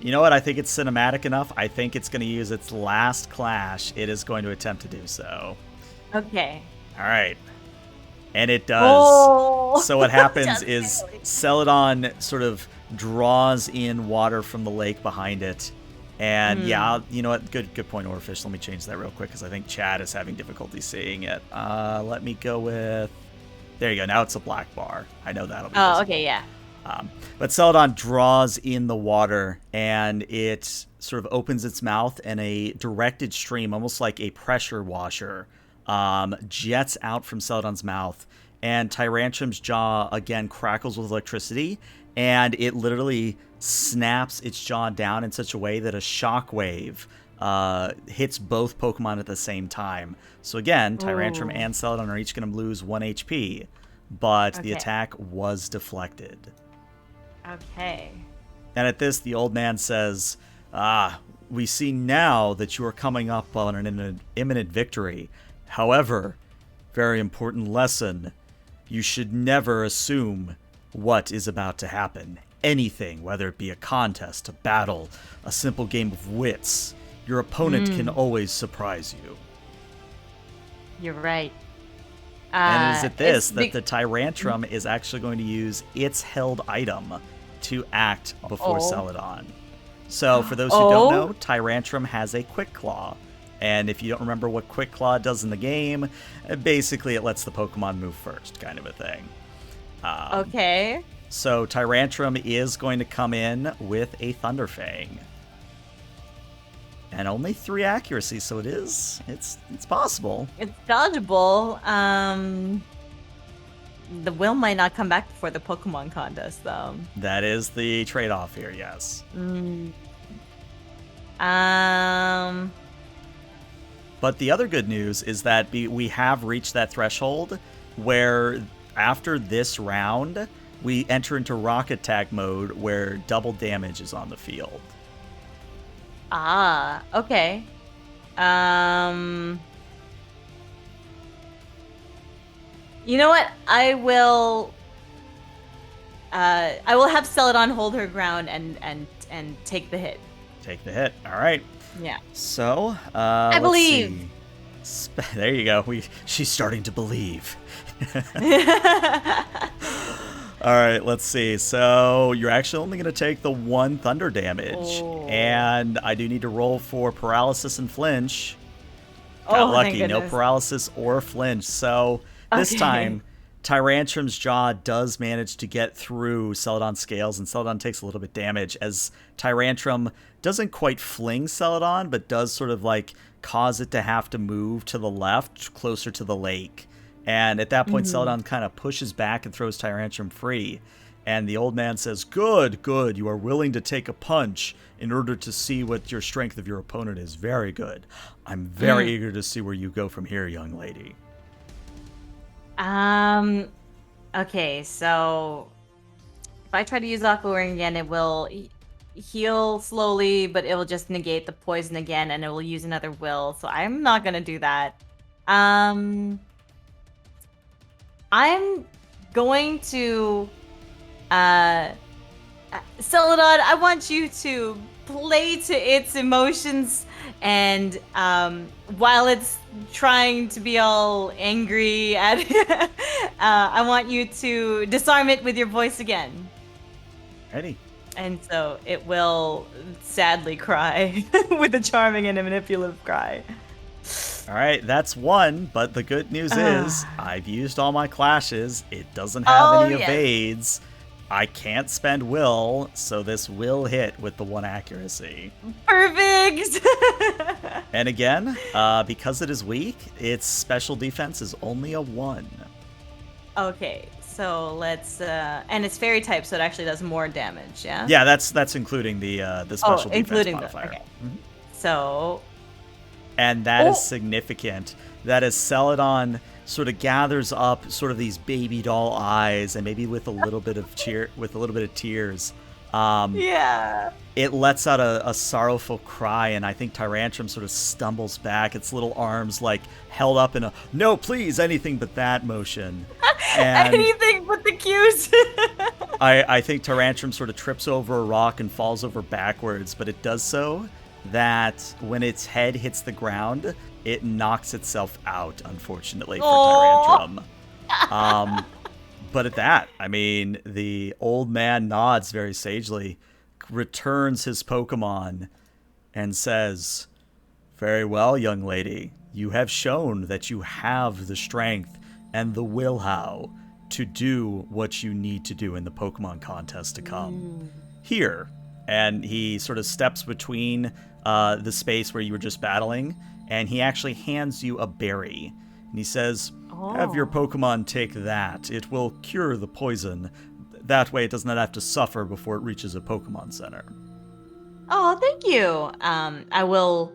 You know what? I think it's cinematic enough. I think it's going to use its last clash. It is going to attempt to do so. Okay. All right. And it does. Oh, So what happens just is barely. Celadon sort of draws in water from the lake behind it. And yeah, Hmm. you know what? Good point, Orfish. Let me change that real quick because I think Chad is having difficulty seeing it. Let me go with... There you go. Now it's a black bar. I know that'll be Oh, okay, visible. yeah. But Celadon draws in the water and it sort of opens its mouth and a directed stream, almost like a pressure washer, jets out from Celadon's mouth. And Tyrantrum's jaw again crackles with electricity and it literally snaps its jaw down in such a way that a shockwave hits both Pokemon at the same time. So again, Tyrantrum Ooh. and Celadon are each going to lose 1 HP, but the Okay. attack was deflected. Okay. And at this, the old man says, we see now that you are coming up on an imminent victory. However, very important lesson, you should never assume what is about to happen. Anything, whether it be a contest, a battle, a simple game of wits, your opponent can Hmm. always surprise you. You're right. And it is at It's this that the Tyrantrum is actually going to use its held item to act before oh. Celadon. So, for those who don't Oh. know, Tyrantrum has a Quick Claw. And if you don't remember what Quick Claw does in the game, basically it lets the Pokemon move first, kind of a thing. Okay. So, Tyrantrum is going to come in with a Thunder Fang. And only 3 accuracy, so it's possible. It's dodgeable. The will might not come back before the Pokemon contest, though. That is the trade-off here, yes. Mm. Um. But the other good news is that we have reached that threshold where after this round, we enter into Rocket Tag mode where double damage is on the field. Ah. Okay. Um. You know what? I will have Celadon hold her ground and take the hit. Take the hit. All right. Yeah. So, I let's believe. see. There you go. She's starting to believe. All right, let's see. So you're actually only going to take the 1 thunder damage. Oh. And I do need to roll for paralysis and flinch. Got Oh, thank lucky. No goodness. paralysis or flinch. So this Okay. time, Tyrantrum's jaw does manage to get through Celadon's scales, and Celadon takes a little bit damage as Tyrantrum doesn't quite fling Celadon, but does sort of like cause it to have to move to the left, closer to the lake. And at that point, Celadon kind of pushes back and throws Tyrantrum free. And the old man says, "Good, good. You are willing to take a punch in order to see what your strength of your opponent is. Very good. I'm very eager to see where you go from here, young lady." Okay, so if I try to use Aqua Ring again, it will heal slowly, but it will just negate the poison again, and it will use another will. So I'm not gonna do that. I'm going to Celadon, I want you to play to its emotions, and while it's trying to be all angry at I want you to disarm it with your voice again. Ready? And so it will sadly cry with a charming and a manipulative cry. All right, that's 1, but the good news is I've used all my clashes. It doesn't have Oh, any yes. evades. I can't spend will, so this will hit with the 1 accuracy. Perfect! And again, because it is weak, its special defense is only a 1. Okay, so let's and it's fairy type, so it actually does more damage, yeah? Yeah, that's including the special defense including modifier. okay. So And that is significant. That as Celadon sort of gathers up sort of these baby doll eyes, and maybe with a little bit of tears, yeah. it lets out a sorrowful cry, and I think Tyrantrum sort of stumbles back, its little arms like held up in a "no, please, anything but that" motion. And Anything but the cues. I think Tyrantrum sort of trips over a rock and falls over backwards, but it does so that when its head hits the ground, it knocks itself out, unfortunately, for Oh. Tyrantrum. But at that, I mean, the old man nods very sagely, returns his Pokemon, and says, "Very well, young lady. You have shown that you have the strength and the will how to do what you need to do in the Pokemon contest to come. Here." And he sort of steps between the space where you were just battling, and he actually hands you a berry. And he says, "Have your Oh. Pokemon take that. It will cure the poison. That way it does not have to suffer before it reaches a Pokemon Center." Oh, thank you. I will.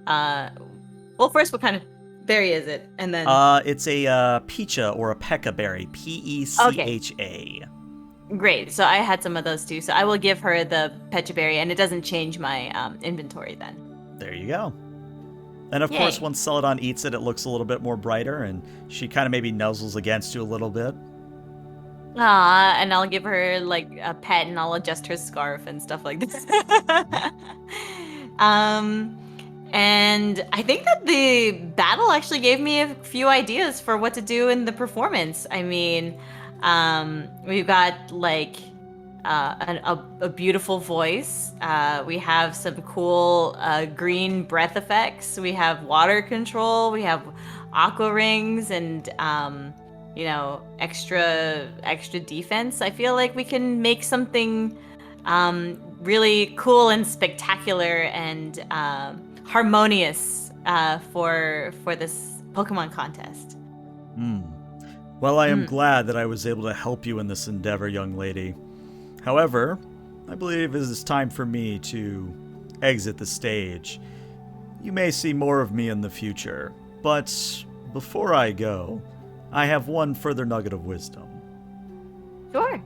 Well, first, what kind of berry is it? And then. It's a Pecha or a Pekka berry. Okay, Pecha. great. So I had some of those too. So I will give her the Pecha berry, and it doesn't change my inventory then. There you go. And of course, Yay. once Celadon eats it, it looks a little bit more brighter, and she kind of maybe nuzzles against you a little bit. And I'll give her like a pet, and I'll adjust her scarf and stuff like that. um, and I think that the battle actually gave me a few ideas for what to do in the performance. I mean, we've got like a beautiful voice. We have some cool green breath effects. We have water control. We have aqua rings and extra defense. I feel like we can make something really cool and spectacular and harmonious for this Pokemon contest. Well, I am glad that I was able to help you in this endeavor, young lady. However, I believe it is time for me to exit the stage. You may see more of me in the future, but before I go, I have one further nugget of wisdom. Sure.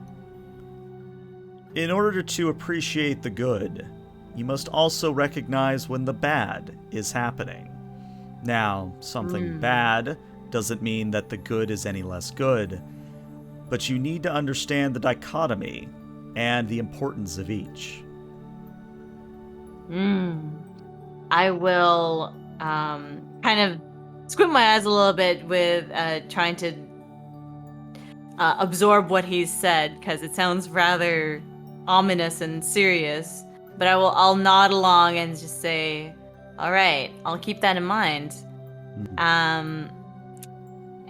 In order to appreciate the good, you must also recognize when the bad is happening. Now, something bad doesn't mean that the good is any less good, but you need to understand the dichotomy and the importance of each. I will kind of squint my eyes a little bit with trying to absorb what he's said because it sounds rather ominous and serious. But I'll nod along and just say, "All right, I'll keep that in mind."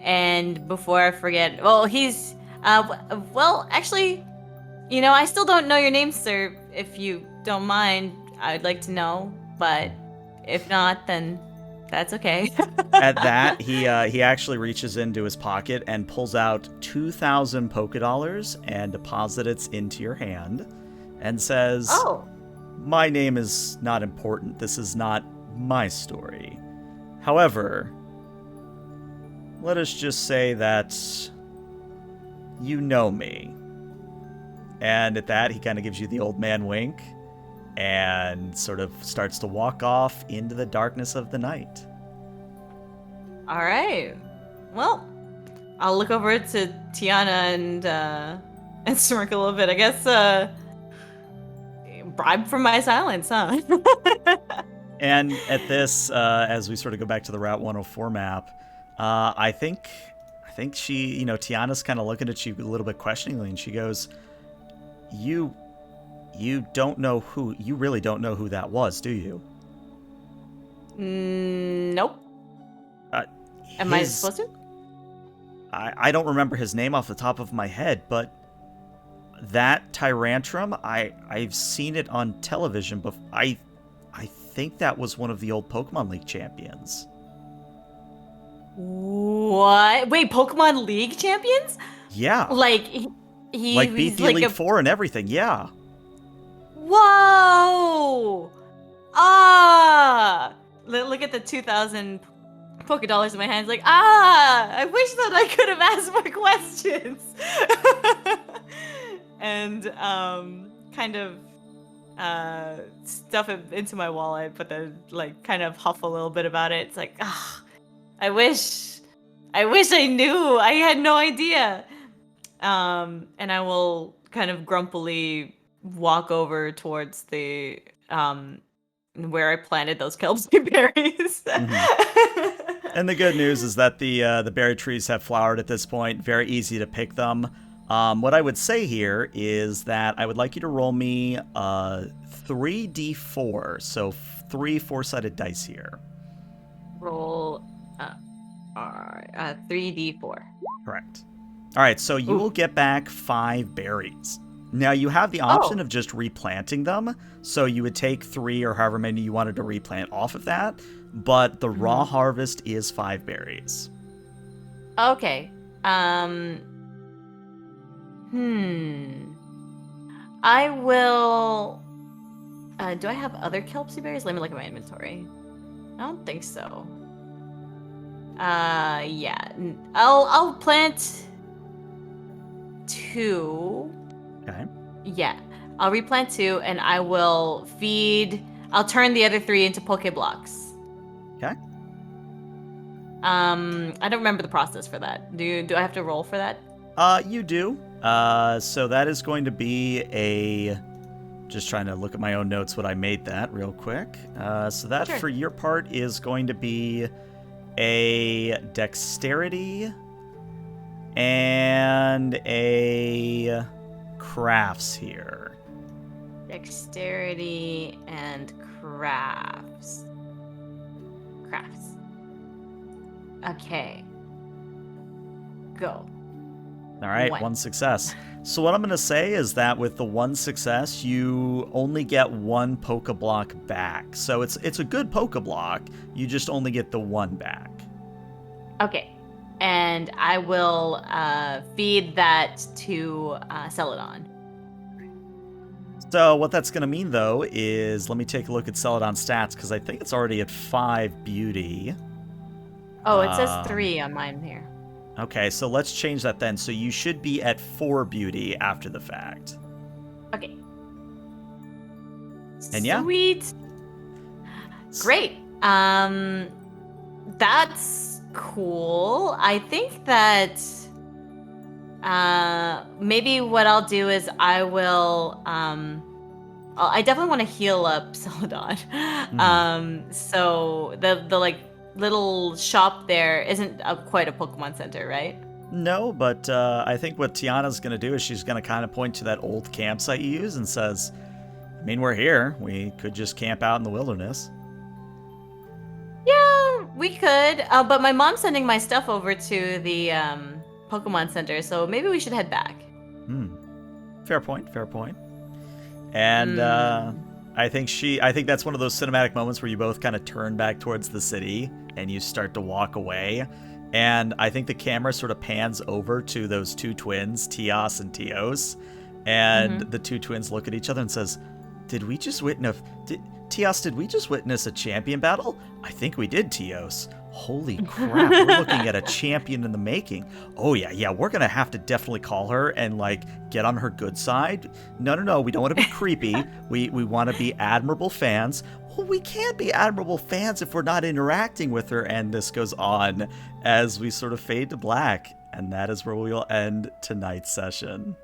And before I forget, well, he's well, actually, I still don't know your name, sir. If you don't mind, I'd like to know. But if not, then that's okay. At that, he actually reaches into his pocket and pulls out 2,000 Pokédollars and deposits it into your hand and says, Oh. "My name is not important. This is not my story. However, let us just say that you know me." And at that, he kind of gives you the old man wink and sort of starts to walk off into the darkness of the night. All right. Well, I'll look over to Tiana and smirk a little bit. I guess bribe for my silence, huh? And at this, as we sort of go back to the Route 104 map, I think she, Tiana's kind of looking at you a little bit questioningly, and she goes, You don't know who, you really don't know who that was, do you?" Nope. Am I supposed to? I don't remember his name off the top of my head, but that Tyrantrum, I've seen it on television, but I think that was one of the old Pokemon League champions. What? Wait, Pokemon League champions? Yeah. Like Like beat he's the like Elite a Four and everything, yeah. Whoa! Ah! Look at the 2,000 Pokédollars in my hands. Like, I wish that I could have asked more questions. And kind of stuff it into my wallet, but then like kind of huff a little bit about it. It's like, I wish I knew. I had no idea. And I will kind of grumpily walk over towards the where I planted those kelpie berries. Hmm. And the good news is that the berry trees have flowered at this point. Very easy to pick them. What I would say here is that I would like you to roll me 3d4, so three four-sided dice here. Roll 3d4. Correct. All right, so you will Ooh. get back 5 berries. Now you have the option Oh. of just replanting them, so you would take 3 or however many you wanted to replant off of that, but the raw harvest is 5 berries. Okay. Um. Hmm. I will. Do I have other kelpie berries? Let me look at my inventory. I don't think so. Yeah. I'll plant 2. Okay. Yeah. I'll replant 2, and I will feed. I'll turn the other 3 into Pokeblocks. Okay. I don't remember the process for that. Do I have to roll for that? You do. So that is going to be a. Just trying to look at my own notes what I made that real quick. So that Sure. for your part is going to be a dexterity and a crafts here. Dexterity and crafts. Crafts. Okay. Go. All right, 1. one success. So what I'm going to say is that with the 1 success, you only get 1 Pokeblock back. So it's a good Pokeblock. You just only get the 1 back. Okay. And I will feed that to Celadon. So what that's going to mean, though, is let me take a look at Celadon's stats, because I think it's already at 5 beauty. Oh, it says 3 on mine here. Okay, so let's change that then. So you should be at 4 beauty after the fact. Okay. And yeah. Sweet. Great. That's cool. I think that maybe what I'll do is I will I definitely want to heal up Celadon. So the like little shop there isn't quite a Pokemon Center, right? No, but I think what Tiana's going to do is she's going to kind of point to that old campsite you use and says, I mean, we're here. We could just camp out in the wilderness. Yeah, we could. But my mom's sending my stuff over to the Pokemon Center, so maybe we should head back. Fair point, fair point. And I think that's one of those cinematic moments where you both kind of turn back towards the city and you start to walk away. And I think the camera sort of pans over to those 2 twins, Tios and Tios. And the 2 twins look at each other and says, did we just witness... Tios, did we just witness a champion battle? I think we did, Tios. Holy crap, we're looking at a champion in the making. Oh, yeah, we're going to have to definitely call her and, like, get on her good side. No, we don't want to be creepy. We want to be admirable fans. Well, we can't be admirable fans if we're not interacting with her. And this goes on as we sort of fade to black. And that is where we will end tonight's session.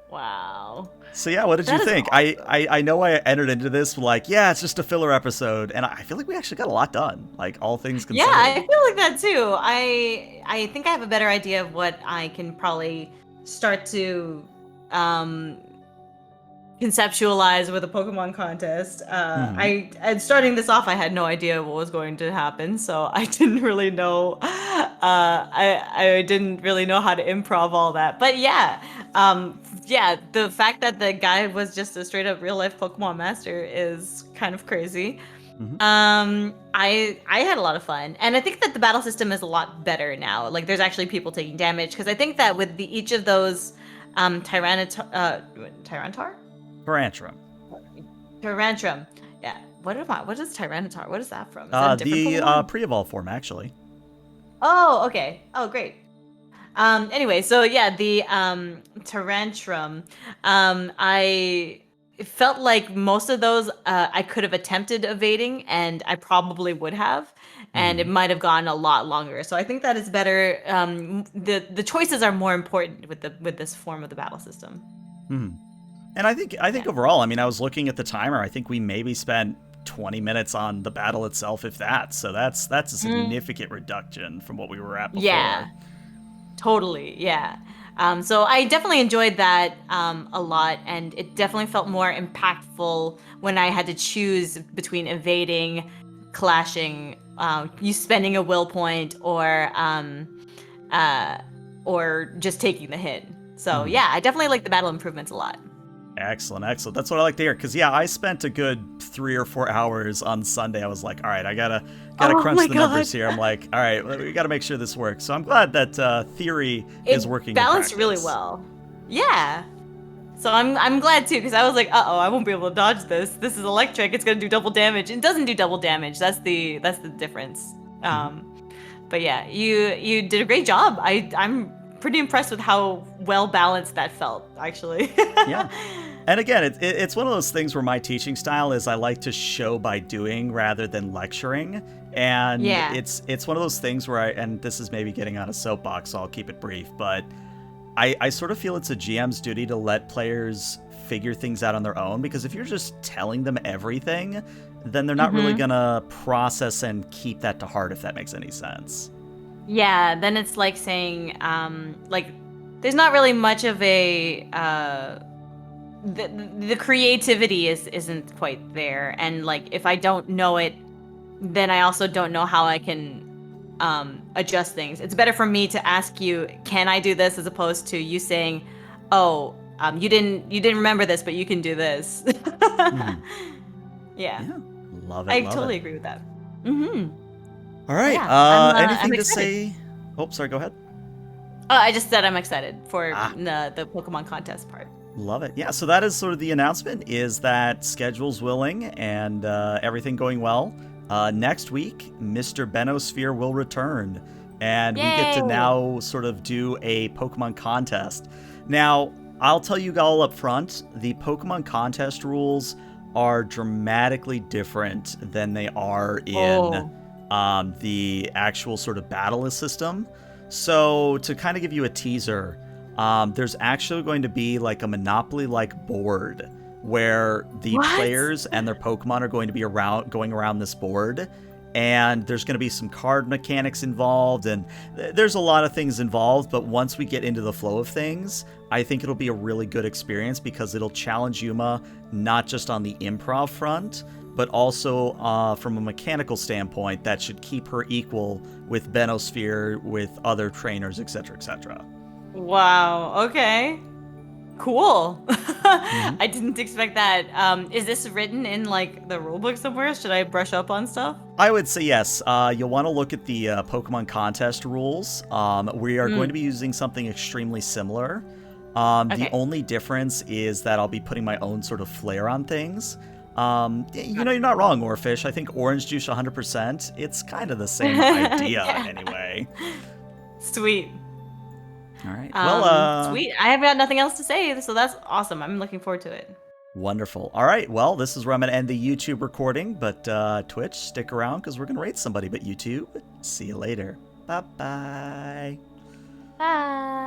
Wow. So yeah, what did you think? Awesome. I know I entered into this like, yeah, it's just a filler episode, and I feel like we actually got a lot done, like all things considered. Yeah, I feel like that too. I think I have a better idea of what I can probably start to conceptualize with a Pokemon contest. And starting this off, I had no idea what was going to happen, so I didn't really know. I didn't really know how to improv all that. But yeah, the fact that the guy was just a straight up real life Pokemon master is kind of crazy. I had a lot of fun, and I think that the battle system is a lot better now. Like, there's actually people taking damage, because I think that with each of those Tyranitar. Tyrantrum. Yeah. What is Tyranitar? What is that from? Is that a different The Pokemon? pre-evolved form, actually. Oh, okay. Oh, great. Anyway, so yeah, the Tyrantrum. I felt like most of those I could have attempted evading, and I probably would have, and it might have gone a lot longer. So I think that is better. The choices are more important with this form of the battle system. Hmm. And I think Yeah. overall, I mean, I was looking at the timer. I think we maybe spent 20 minutes on the battle itself, if that. So that's a Mm, significant reduction from what we were at before. yeah. Totally, yeah. So I definitely enjoyed that a lot, and it definitely felt more impactful when I had to choose between evading, clashing, you spending a will point, uh, or just taking the hit. So Hmm. yeah, I definitely like the battle improvements a lot. Excellent, excellent. That's what I like to hear. Cause yeah, I spent a good 3 or 4 hours on Sunday. I was like, all right, I gotta Oh crunch my the numbers god, here. I'm like, all right, we gotta make sure this works. So I'm glad that theory is it working in balanced really practice. well. Yeah. So I'm glad too, because I was like, uh-oh, I won't be able to dodge this. This is electric. It's gonna do double damage. It doesn't do double damage. That's the difference. Mhm. Um, but yeah, you did a great job. I'm pretty impressed with how well balanced that felt, actually. Yeah. And again, it's one of those things where my teaching style is I like to show by doing rather than lecturing. And Yeah. it's one of those things where and this is maybe getting on a soapbox, so I'll keep it brief, but I sort of feel it's a GM's duty to let players figure things out on their own, because if you're just telling them everything, then they're not really Mm-hmm. gonna process and keep that to heart, if that makes any sense. Yeah, then it's like saying, like, there's not really much of a the creativity isn't quite there, and like if I don't know it, then I also don't know how I can adjust things. It's better for me to ask you, can I do this, as opposed to you saying, oh, you didn't remember this, but you can do this. Hmm. Yeah, Yeah. Love it, I love it. totally agree with that. Mm-hmm. All right. Yeah, I'm Anything to excited. say? Oh, sorry, go ahead. I just said I'm excited for Ah, the Pokemon contest part. love it. Yeah, so that is sort of the announcement, is that schedule's willing and everything going well. Next week, Mr. Benosphere will return, and we get to Yay! now sort of do a Pokemon contest. Now, I'll tell you all up front, the Pokemon contest rules are dramatically different than they are in Oh, the actual sort of battle system. So, to kind of give you a teaser, there's actually going to be like a Monopoly-like board where the what? players and their Pokemon are going to be going around this board, and there's going to be some card mechanics involved, and there's a lot of things involved. But once we get into the flow of things, I think it'll be a really good experience, because it'll challenge Yuma not just on the improv front, but also from a mechanical standpoint that should keep her equal with Benosphere, with other trainers, etc., etc. Wow. Okay. Cool. Mm-hmm. I didn't expect that. Is this written in like the rulebook somewhere? Should I brush up on stuff? I would say yes. You'll want to look at the Pokemon contest rules. We are going to Mm, be using something extremely similar. The okay. only difference is that I'll be putting my own sort of flair on things. Got You're not wrong, Orfish. I think Orange Juice 100%. It's kind of the same it. idea Yeah. anyway. Sweet. All right. Well, Sweet. I have got nothing else to say, so that's awesome. I'm looking forward to it. wonderful. All right. Well, this is where I'm going to end the YouTube recording, but Twitch, stick around because we're going to rate somebody. But YouTube, see you later. Bye bye. Bye.